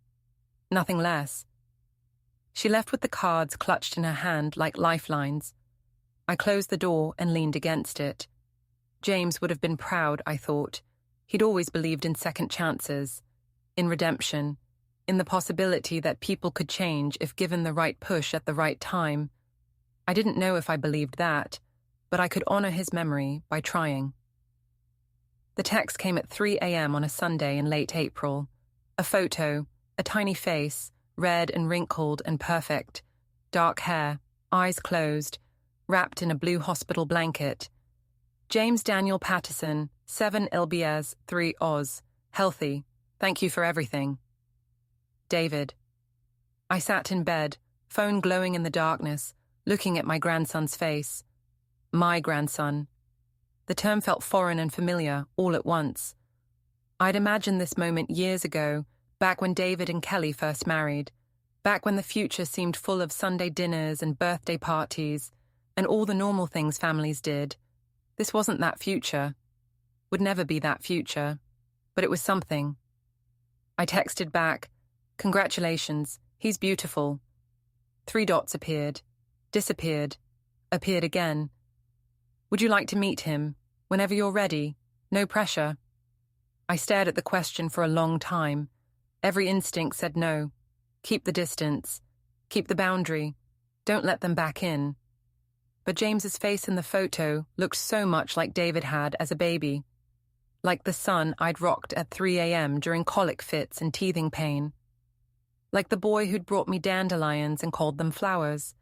nothing less. She left with the cards clutched in her hand like lifelines. I closed the door and leaned against it. James would have been proud, I thought. He'd always believed in second chances, in redemption, in the possibility that people could change if given the right push at the right time. I didn't know if I believed that, but I could honor his memory by trying. The text came at 3 a.m. on a Sunday in late April. A photo, a tiny face, red and wrinkled and perfect, dark hair, eyes closed, wrapped in a blue hospital blanket. James Daniel Patterson, 7 LBS, 3 Oz. Healthy. Thank you for everything. David. I sat in bed, phone glowing in the darkness, looking at my grandson's face. My grandson. The term felt foreign and familiar, all at once. I'd imagined this moment years ago, back when David and Kelly first married, back when the future seemed full of Sunday dinners and birthday parties, and all the normal things families did. This wasn't that future. Would never be that future. But it was something. I texted back, congratulations, he's beautiful. 3 dots appeared, disappeared, appeared again. Would you like to meet him? Whenever you're ready. No pressure. I stared at the question for a long time. Every instinct said no. Keep the distance. Keep the boundary. Don't let them back in. But James's face in the photo looked so much like David had as a baby. Like the son I'd rocked at 3 a.m. during colic fits and teething pain. Like the boy who'd brought me dandelions and called them flowers.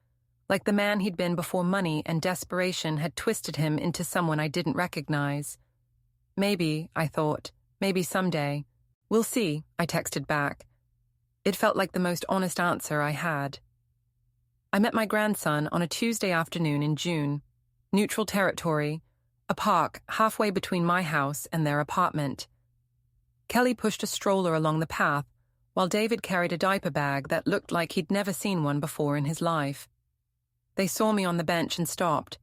Like the man he'd been before money and desperation had twisted him into someone I didn't recognize. Maybe, I thought, maybe someday. We'll see, I texted back. It felt like the most honest answer I had. I met my grandson on a Tuesday afternoon in June. Neutral territory, a park halfway between my house and their apartment. Kelly pushed a stroller along the path, while David carried a diaper bag that looked like he'd never seen one before in his life. They saw me on the bench and stopped.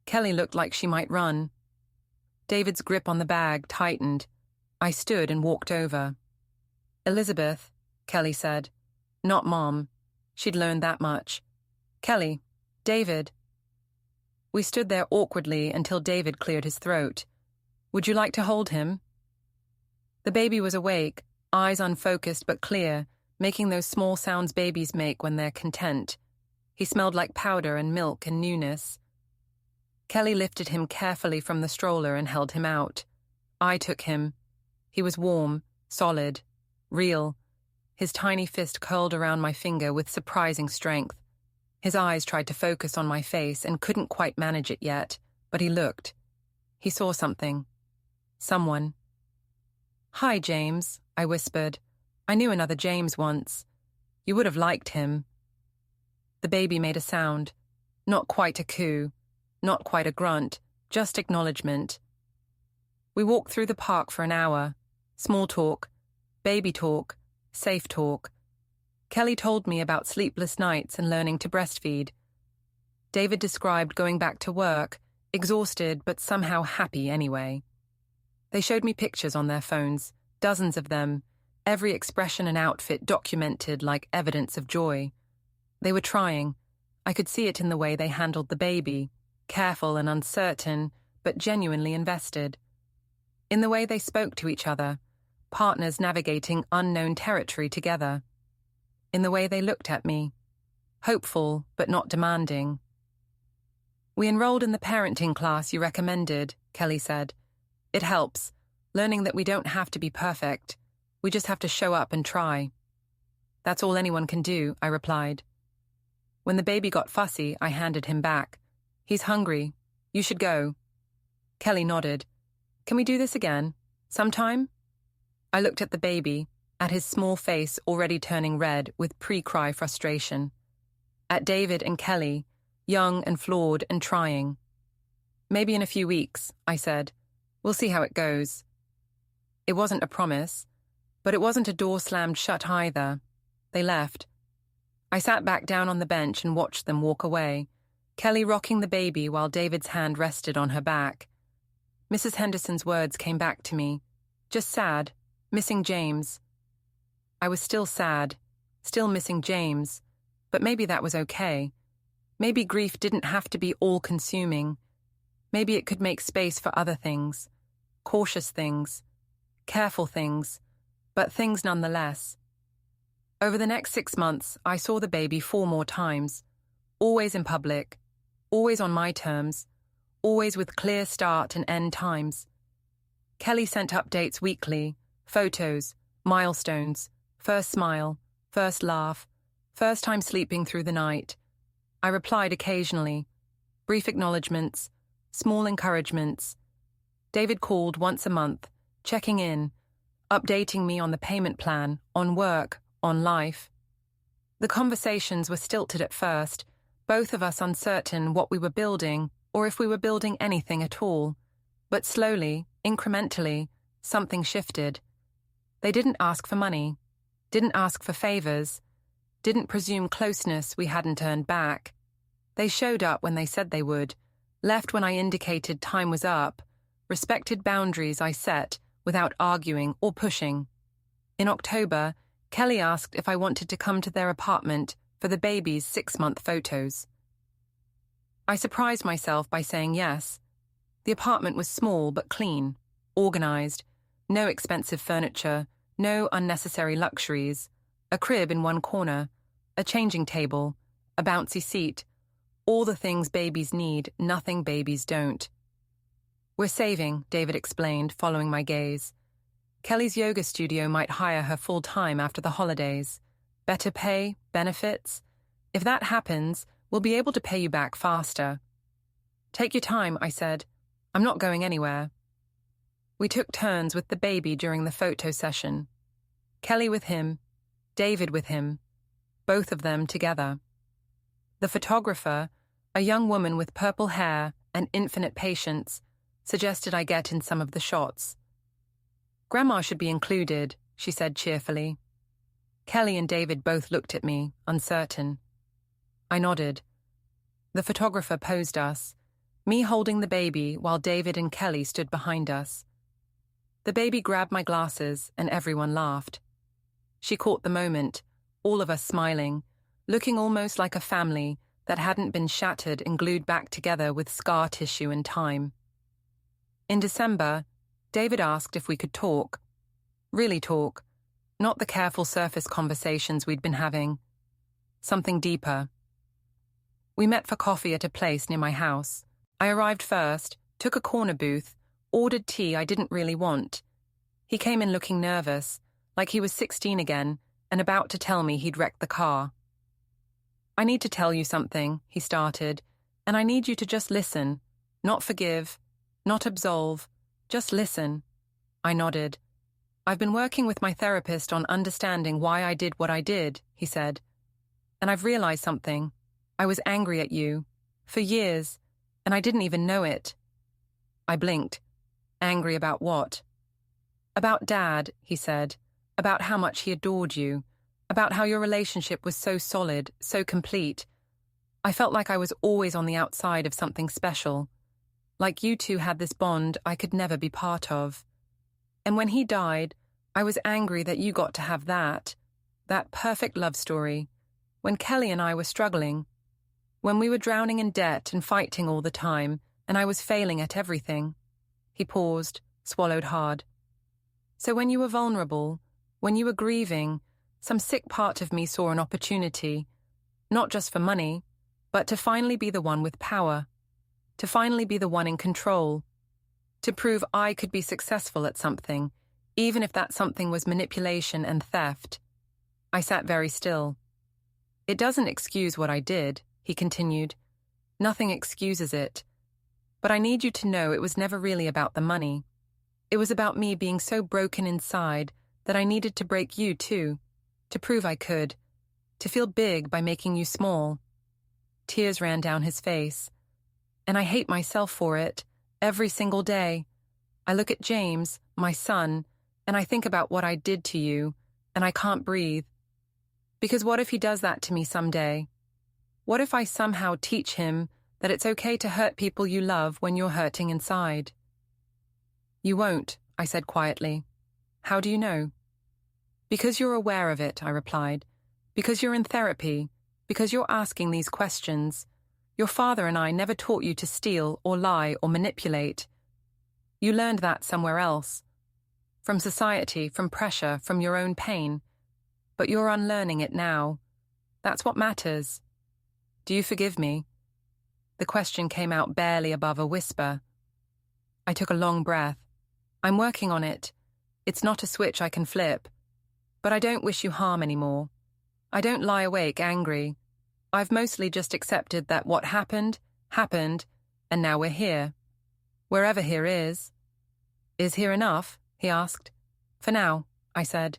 Kelly looked like she might run. David's grip on the bag tightened. I stood and walked over. "Elizabeth," Kelly said. Not Mom. She'd learned that much. "Kelly, David." We stood there awkwardly until David cleared his throat. "Would you like to hold him?" The baby was awake, eyes unfocused but clear, making those small sounds babies make when they're content. He smelled like powder and milk and newness. Kelly lifted him carefully from the stroller and held him out. I took him. He was warm, solid, real. His tiny fist curled around my finger with surprising strength. His eyes tried to focus on my face and couldn't quite manage it yet, but he looked. He saw something. Someone. "Hi, James," I whispered. "I knew another James once. You would have liked him." The baby made a sound. Not quite a coo, not quite a grunt, just acknowledgement. We walked through the park for an hour. Small talk, baby talk, safe talk. Kelly told me about sleepless nights and learning to breastfeed. David described going back to work, exhausted but somehow happy anyway. They showed me pictures on their phones, dozens of them, every expression and outfit documented like evidence of joy. They were trying. I could see it in the way they handled the baby, careful and uncertain, but genuinely invested. In the way they spoke to each other, partners navigating unknown territory together. In the way they looked at me, hopeful but not demanding. "We enrolled in the parenting class you recommended," Kelly said. "It helps, learning that we don't have to be perfect. We just have to show up and try." "That's all anyone can do," I replied. When the baby got fussy, I handed him back. "He's hungry. You should go." Kelly nodded. "Can we do this again? Sometime?" I looked at the baby, at his small face already turning red with pre-cry frustration. At David and Kelly, young and flawed and trying. "Maybe in a few weeks," I said. "We'll see how it goes." It wasn't a promise, but it wasn't a door slammed shut either. They left. I sat back down on the bench and watched them walk away, Kelly rocking the baby while David's hand rested on her back. Mrs. Henderson's words came back to me. Just sad, missing James. I was still sad, still missing James, but maybe that was okay. Maybe grief didn't have to be all-consuming. Maybe it could make space for other things, cautious things, careful things, but things nonetheless. Over the next 6 months, I saw the baby 4 more times, always in public, always on my terms, always with clear start and end times. Kelly sent updates weekly, photos, milestones, first smile, first laugh, first time sleeping through the night. I replied occasionally, brief acknowledgements, small encouragements. David called once a month, checking in, updating me on the payment plan, on work, on life. The conversations were stilted at first, both of us uncertain what we were building or if we were building anything at all. But slowly, incrementally, something shifted. They didn't ask for money, didn't ask for favors, didn't presume closeness we hadn't earned back. They showed up when they said they would, left when I indicated time was up, respected boundaries I set without arguing or pushing. In October, Kelly asked if I wanted to come to their apartment for the baby's 6-month photos. I surprised myself by saying yes. The apartment was small but clean, organized, no expensive furniture, no unnecessary luxuries, A crib in one corner, a changing table, a bouncy seat, all the things babies need, nothing babies don't. We're saving, David explained, following my gaze. Kelly's yoga studio might hire her full-time after the holidays. Better pay, benefits. If that happens, we'll be able to pay you back faster. Take your time, I said. I'm not going anywhere. We took turns with the baby during the photo session. Kelly with him, David with him, both of them together. The photographer, a young woman with purple hair and infinite patience, suggested I get in some of the shots. Grandma should be included, she said cheerfully. Kelly and David both looked at me, uncertain. I nodded. The photographer posed us, me holding the baby while David and Kelly stood behind us. The baby grabbed my glasses and everyone laughed. She caught the moment, all of us smiling, looking almost like a family that hadn't been shattered and glued back together with scar tissue and time. In December, David asked if we could talk. Really talk, not the careful surface conversations we'd been having. Something deeper. We met for coffee at a place near my house. I arrived first, took a corner booth, ordered tea I didn't really want. He came in looking nervous, like he was 16 again, and about to tell me he'd wrecked the car. I need to tell you something, he started, and I need you to just listen, not forgive, not absolve, just listen. I nodded. I've been working with my therapist on understanding why I did what I did, he said. And I've realized something. I was angry at you, for years, and I didn't even know it. I blinked. Angry about what? About Dad, he said, about how much he adored you, about how your relationship was so solid, so complete. I felt like I was always on the outside of something special, like you two had this bond I could never be part of. And when he died, I was angry that you got to have that perfect love story, when Kelly and I were struggling, when we were drowning in debt and fighting all the time, and I was failing at everything. He paused, swallowed hard. So when you were vulnerable, when you were grieving, some sick part of me saw an opportunity, not just for money, but to finally be the one with power, to finally be the one in control, to prove I could be successful at something, even if that something was manipulation and theft. I sat very still. It doesn't excuse what I did, he continued. Nothing excuses it. But I need you to know it was never really about the money. It was about me being so broken inside that I needed to break you too, to prove I could, to feel big by making you small. Tears ran down his face. And I hate myself for it, every single day. I look at James, my son, and I think about what I did to you, and I can't breathe. Because what if he does that to me someday? What if I somehow teach him that it's okay to hurt people you love when you're hurting inside? You won't, I said quietly. How do you know? Because you're aware of it, I replied. Because you're in therapy. Because you're asking these questions. Your father and I never taught you to steal or lie or manipulate. You learned that somewhere else. From society, from pressure, from your own pain. But you're unlearning it now. That's what matters. Do you forgive me? The question came out barely above a whisper. I took a long breath. I'm working on it. It's not a switch I can flip. But I don't wish you harm anymore. I don't lie awake angry. I've mostly just accepted that what happened, happened, and now we're here. Wherever here is. Is here enough? He asked. For now, I said.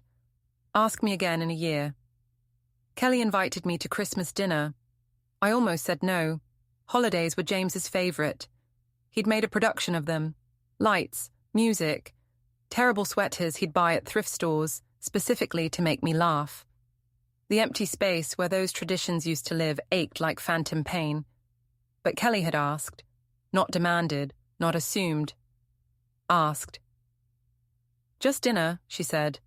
Ask me again in a year. Kelly invited me to Christmas dinner. I almost said no. Holidays were James's favorite. He'd made a production of them. Lights, music, terrible sweaters he'd buy at thrift stores, specifically to make me laugh. The empty space where those traditions used to live ached like phantom pain. But Kelly had asked, not demanded, not assumed. Asked. Just dinner, she said.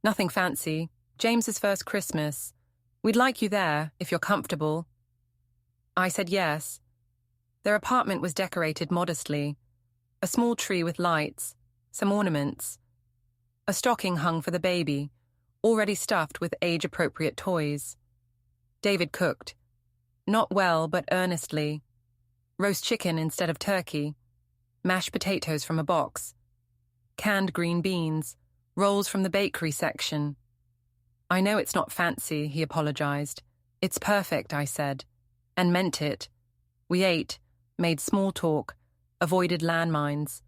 Nothing fancy. James's first Christmas. We'd like you there, if you're comfortable. I said yes. Their apartment was decorated modestly. A small tree with lights, some ornaments. A stocking hung for the baby, already stuffed with age-appropriate toys. David cooked. Not well, but earnestly. Roast chicken instead of turkey. Mashed potatoes from a box. Canned green beans. Rolls from the bakery section. I know it's not fancy, he apologized. It's perfect, I said, and meant it. We ate, made small talk, avoided landmines.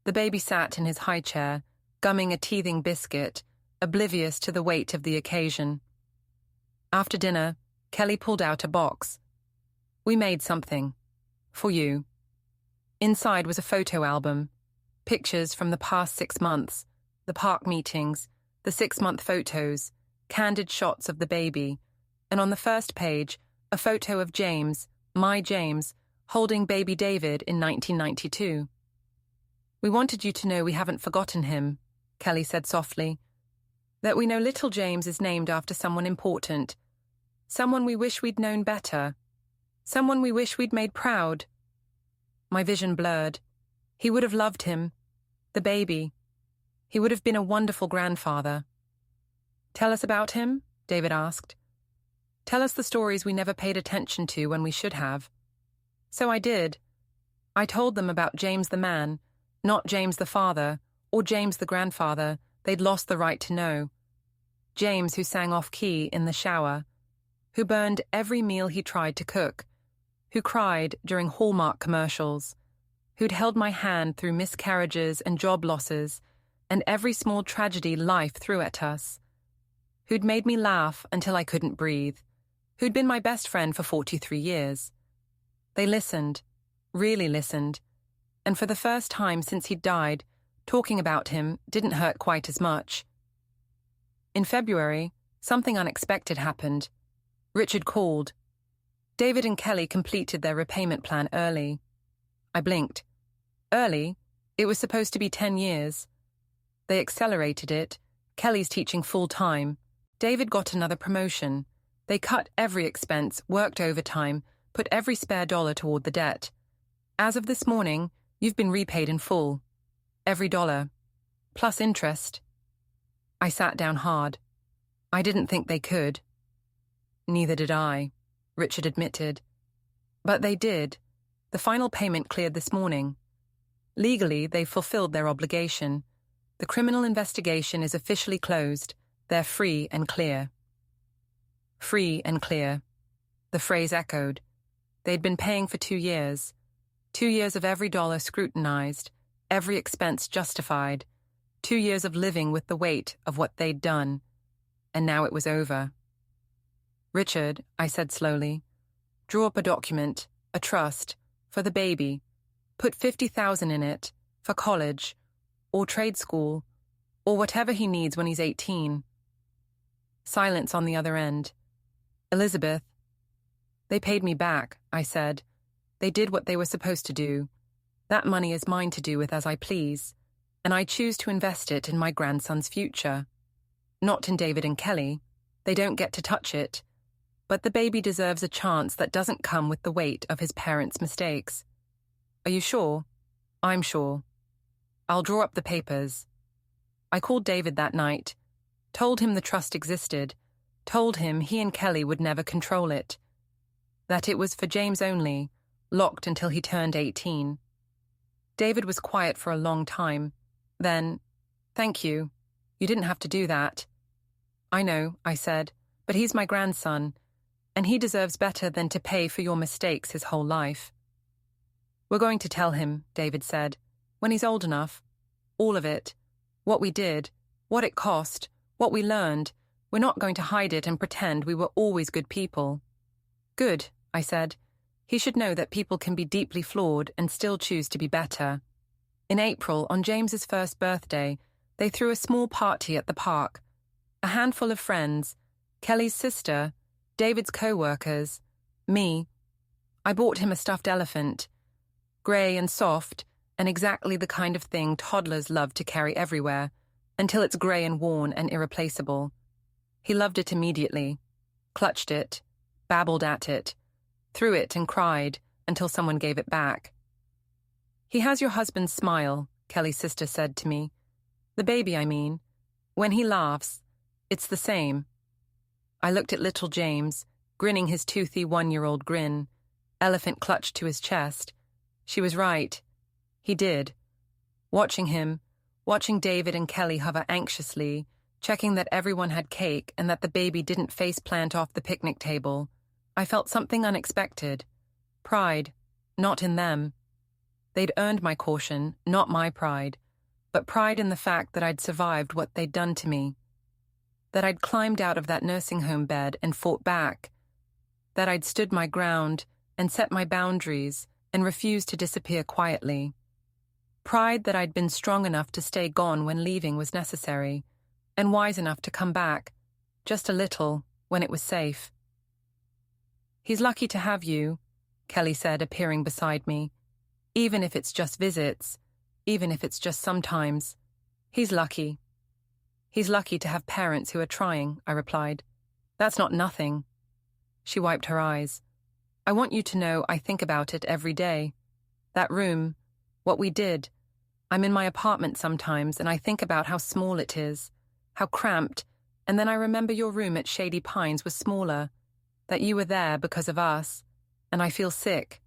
The baby sat in his high chair, gumming a teething biscuit, oblivious to the weight of the occasion. After dinner, Kelly pulled out a box. We made something. For you. Inside was a photo album. Pictures from the past 6 months, the park meetings, the 6-month photos, candid shots of the baby, and on the first page, a photo of James, my James, holding baby David in 1992. We wanted you to know we haven't forgotten him, Kelly said softly. That we know little James is named after someone important. Someone we wish we'd known better. Someone we wish we'd made proud. My vision blurred. He would have loved him. The baby. He would have been a wonderful grandfather. Tell us about him? David asked. Tell us the stories we never paid attention to when we should have. So I did. I told them about James the man, not James the father, or James the grandfather they'd lost the right to know. James who sang off-key in the shower, who burned every meal he tried to cook, who cried during Hallmark commercials, who'd held my hand through miscarriages and job losses and every small tragedy life threw at us, who'd made me laugh until I couldn't breathe, who'd been my best friend for 43 years. They listened, really listened, and for the first time since he'd died, talking about him didn't hurt quite as much. In February, something unexpected happened. Richard called. David and Kelly completed their repayment plan early. I blinked. Early? It was supposed to be 10 years. They accelerated it. Kelly's teaching full-time. David got another promotion. They cut every expense, worked overtime, put every spare dollar toward the debt. As of this morning, you've been repaid in full. Every dollar. Plus interest. I sat down hard. I didn't think they could. Neither did I, Richard admitted. But they did. The final payment cleared this morning. Legally, they've fulfilled their obligation. The criminal investigation is officially closed. They're free and clear. Free and clear. The phrase echoed. They'd been paying for 2 years. 2 years of every dollar scrutinized, every expense justified. 2 years of living with the weight of what they'd done. And now it was over. Richard, I said slowly, draw up a document, a trust, for the baby. Put $50,000 in it, for college, or trade school, or whatever he needs when he's 18. Silence on the other end. Elizabeth. They paid me back, I said. They did what they were supposed to do. That money is mine to do with as I please, and I choose to invest it in my grandson's future. Not in David and Kelly. They don't get to touch it. But the baby deserves a chance that doesn't come with the weight of his parents' mistakes. Are you sure? I'm sure. I'll draw up the papers. I called David that night, told him the trust existed, told him he and Kelly would never control it, that it was for James only, locked until he turned 18. David was quiet for a long time. Then, thank you. You didn't have to do that. I know, I said, but he's my grandson, and he deserves better than to pay for your mistakes his whole life. We're going to tell him, David said, when he's old enough. All of it. What we did, what it cost, what we learned. We're not going to hide it and pretend we were always good people. Good, I said. He should know that people can be deeply flawed and still choose to be better. In April, on James's first birthday, they threw a small party at the park. A handful of friends, Kelly's sister, David's co-workers, me. I bought him a stuffed elephant. Grey and soft, and exactly the kind of thing toddlers love to carry everywhere, until it's grey and worn and irreplaceable. He loved it immediately, clutched it, babbled at it, threw it and cried until someone gave it back. He has your husband's smile, Kelly's sister said to me. The baby, I mean. When he laughs, It's the same. I looked at little James, grinning his toothy 1-year-old grin, elephant clutched to his chest. She was right. He did. Watching him, watching David and Kelly hover anxiously, checking that everyone had cake and that the baby didn't face-plant off the picnic table, I felt something unexpected. Pride, not in them. They'd earned my caution, not my pride, but pride in the fact that I'd survived what they'd done to me. That I'd climbed out of that nursing home bed and fought back. That I'd stood my ground and set my boundaries and refused to disappear quietly. Pride that I'd been strong enough to stay gone when leaving was necessary, and wise enough to come back, just a little, when it was safe. "He's lucky to have you," Kelly said, appearing beside me. "Even if it's just visits, even if it's just sometimes. He's lucky." "He's lucky to have parents who are trying," I replied. "That's not nothing." She wiped her eyes. "I want you to know I think about it every day. That room, what we did. I'm in my apartment sometimes and I think about how small it is, how cramped, and then I remember your room at Shady Pines was smaller, that you were there because of us, and I feel sick."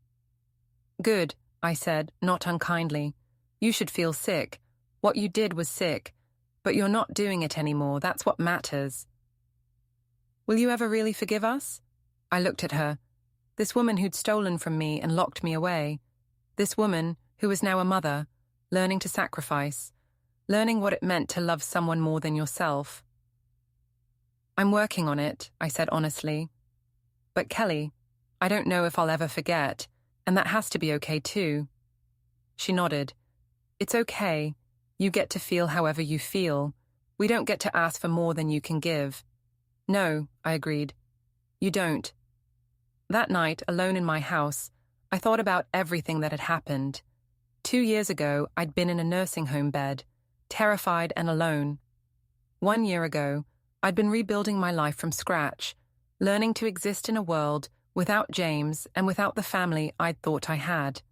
"Good," I said, not unkindly. "You should feel sick. What you did was sick, but you're not doing it anymore. That's what matters." "Will you ever really forgive us?" I looked at her. This woman who'd stolen from me and locked me away. This woman who was now a mother, learning to sacrifice, learning what it meant to love someone more than yourself. "I'm working on it," I said honestly. "But Kelly, I don't know if I'll ever forget, and that has to be okay too." She nodded. "It's okay. You get to feel however you feel. We don't get to ask for more than you can give." "No," I agreed. "You don't." That night, alone in my house, I thought about everything that had happened. 2 years ago, I'd been in a nursing home bed, terrified and alone. 1 year ago, I'd been rebuilding my life from scratch, learning to exist in a world without James and without the family I'd thought I had.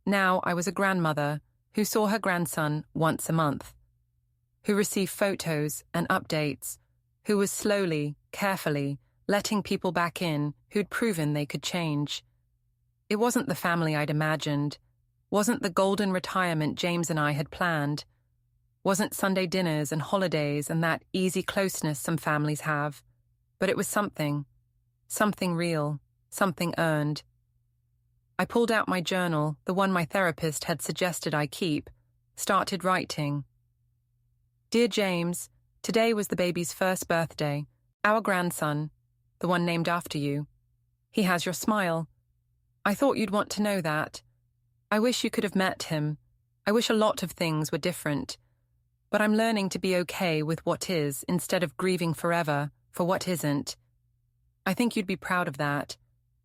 Now I was a grandmother who saw her grandson once a month, who received photos and updates, who was slowly, carefully, letting people back in who'd proven they could change. It wasn't the family I'd imagined, wasn't the golden retirement James and I had planned, wasn't Sunday dinners and holidays and that easy closeness some families have, but it was something real, something earned. I pulled out my journal, the one my therapist had suggested I keep, started writing. "Dear James, today was the baby's first birthday, our grandson, the one named after you. He has your smile. I thought you'd want to know that. I wish you could have met him. I wish a lot of things were different. But I'm learning to be okay with what is instead of grieving forever for what isn't. I think you'd be proud of that.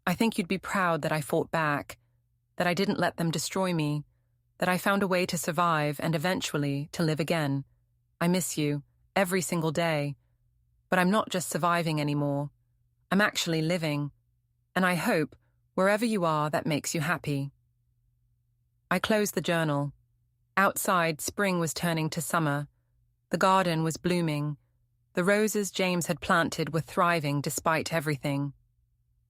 I think you'd be proud that I fought back, that I didn't let them destroy me, that I found a way to survive and eventually to live again. I miss you, every single day. But I'm not just surviving anymore. I'm actually living. And I hope, wherever you are, that makes you happy." I closed the journal. Outside, spring was turning to summer. The garden was blooming. The roses James had planted were thriving despite everything.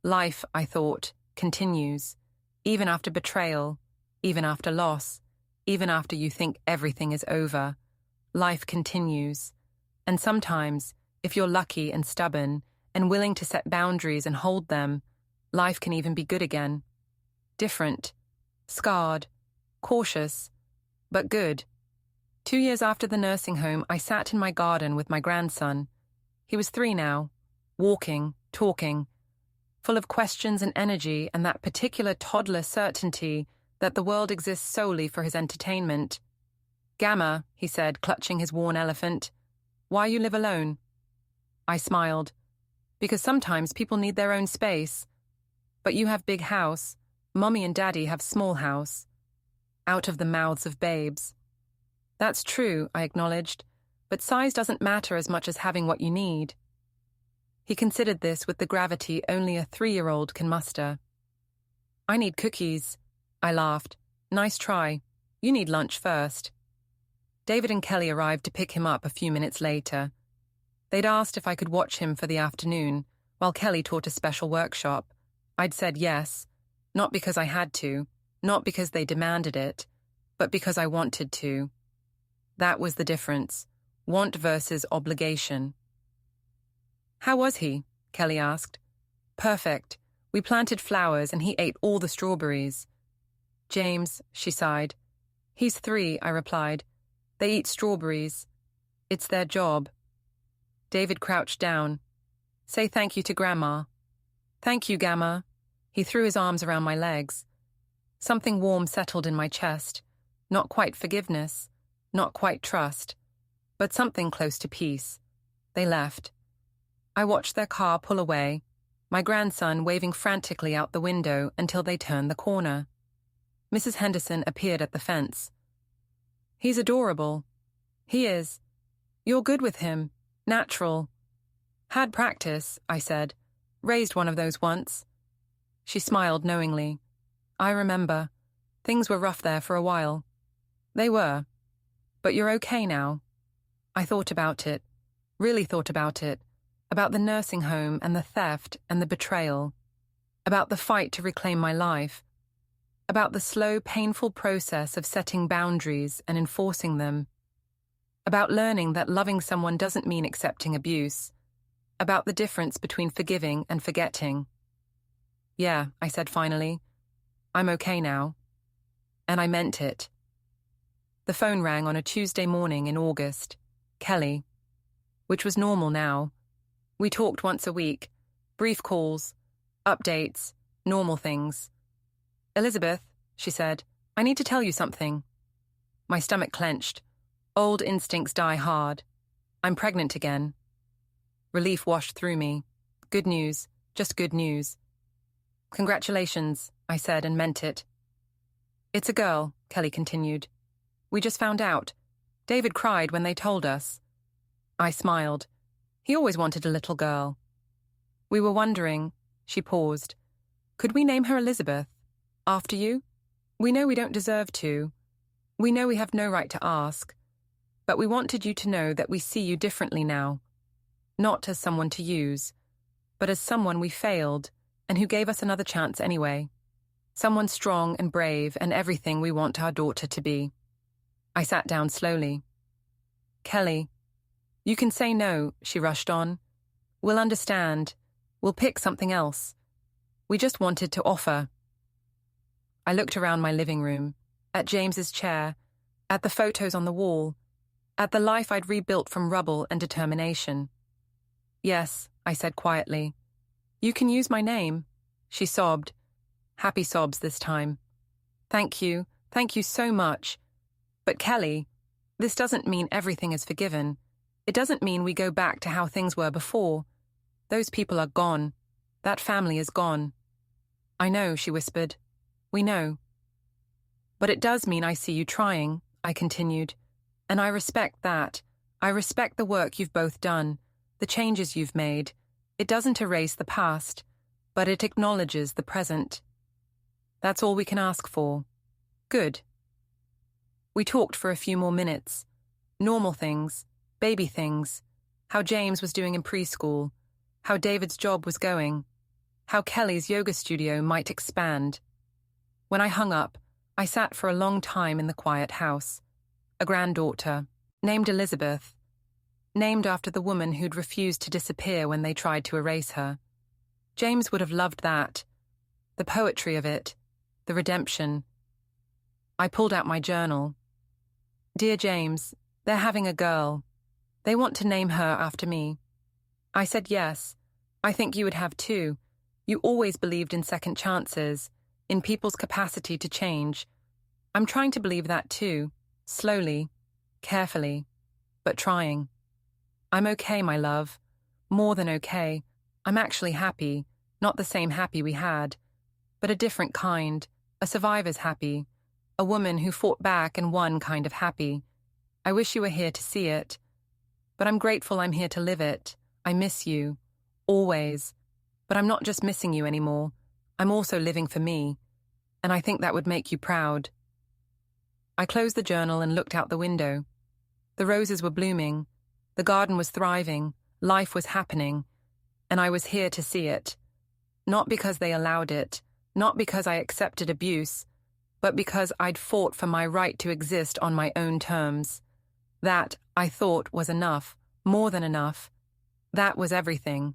Life, I thought, continues, even after betrayal, even after loss, even after you think everything is over. Life continues. And sometimes, if you're lucky and stubborn and willing to set boundaries and hold them, life can even be good again. Different, scarred, cautious, but good. 2 years after the nursing home, I sat in my garden with my grandson. He was 3 now, walking, talking, full of questions and energy and that particular toddler certainty that the world exists solely for his entertainment. "Gamma," he said, clutching his worn elephant. "Why you live alone?" I smiled. "Because sometimes people need their own space. But you have big house. Mommy and Daddy have small house." Out of the mouths of babes. "That's true," I acknowledged, "but size doesn't matter as much as having what you need." He considered this with the gravity only a 3-year-old can muster. "I need cookies," I laughed. "Nice try. You need lunch first." David and Kelly arrived to pick him up a few minutes later. They'd asked if I could watch him for the afternoon, while Kelly taught a special workshop. I'd said yes, not because I had to, not because they demanded it, but because I wanted to. That was the difference, want versus obligation. "How was he?" Kelly asked. "Perfect. We planted flowers and he ate all the strawberries." "James," she sighed. "He's 3, I replied. "They eat strawberries. It's their job." David crouched down. "Say thank you to Grandma." "Thank you, Gamma." He threw his arms around my legs. Something warm settled in my chest. Not quite forgiveness, not quite trust, but something close to peace. They left. I watched their car pull away, my grandson waving frantically out the window until they turned the corner. Mrs. Henderson appeared at the fence. "He's adorable." "He is. You're good with him. Natural." "Had practice," I said. "Raised one of those once." She smiled knowingly. "I remember. Things were rough there for a while." "They were. But you're okay now." I thought about it, really thought about it, about the nursing home and the theft and the betrayal, about the fight to reclaim my life, about the slow, painful process of setting boundaries and enforcing them, about learning that loving someone doesn't mean accepting abuse, about the difference between forgiving and forgetting. "Yeah," I said finally. "I'm okay now." And I meant it. The phone rang on a Tuesday morning in August. Kelly. Which was normal now. We talked once a week. Brief calls. Updates. Normal things. "Elizabeth," she said, "I need to tell you something." My stomach clenched. Old instincts die hard. I'm pregnant again. Relief washed through me. Good news. Just good news. "Congratulations," I said and meant it. "It's a girl," Kelly continued. "We just found out. David cried when they told us." I smiled. He always wanted a little girl. "We were wondering," she paused, "could we name her Elizabeth? After you? We know we don't deserve to. We know we have no right to ask. But we wanted you to know that we see you differently now. Not as someone to use, but as someone we failed and who gave us another chance anyway. Someone strong and brave and everything we want our daughter to be." I sat down slowly. "Kelly, you can say no," she rushed on. "We'll understand. We'll pick something else. We just wanted to offer." I looked around my living room, at James's chair, at the photos on the wall, at the life I'd rebuilt from rubble and determination. "Yes," I said quietly. "You can use my name." She sobbed. Happy sobs this time. Thank you so much. But Kelly, this doesn't mean everything is forgiven. It doesn't mean we go back to how things were before. Those people are gone. That family is gone." "I know," she whispered. "We know." "But it does mean I see you trying," I continued. "And I respect that. I respect the work you've both done, the changes you've made. It doesn't erase the past, but it acknowledges the present. That's all we can ask for. Good." We talked for a few more minutes. Normal things, baby things, how James was doing in preschool, how David's job was going, how Kelly's yoga studio might expand. When I hung up, I sat for a long time in the quiet house. A granddaughter, named Elizabeth, named after the woman who'd refused to disappear when they tried to erase her. James would have loved that. The poetry of it, the redemption. I pulled out my journal. "Dear James, they're having a girl. They want to name her after me." I said yes. I think you would have too. You always believed in second chances, in people's capacity to change. I'm trying to believe that too, slowly, carefully, but trying. I'm okay, my love. More than okay. I'm actually happy, not the same happy we had, but a different kind, a survivor's happy, a woman who fought back and won kind of happy. I wish you were here to see it. But I'm grateful I'm here to live it. I miss you. Always. But I'm not just missing you anymore. I'm also living for me. And I think that would make you proud. I closed the journal and looked out the window. The roses were blooming. The garden was thriving, Life was happening, and I was here to see it. Not because they allowed it, not because I accepted abuse, but because I'd fought for my right to exist on my own terms. That, I thought, was enough, more than enough. That was everything.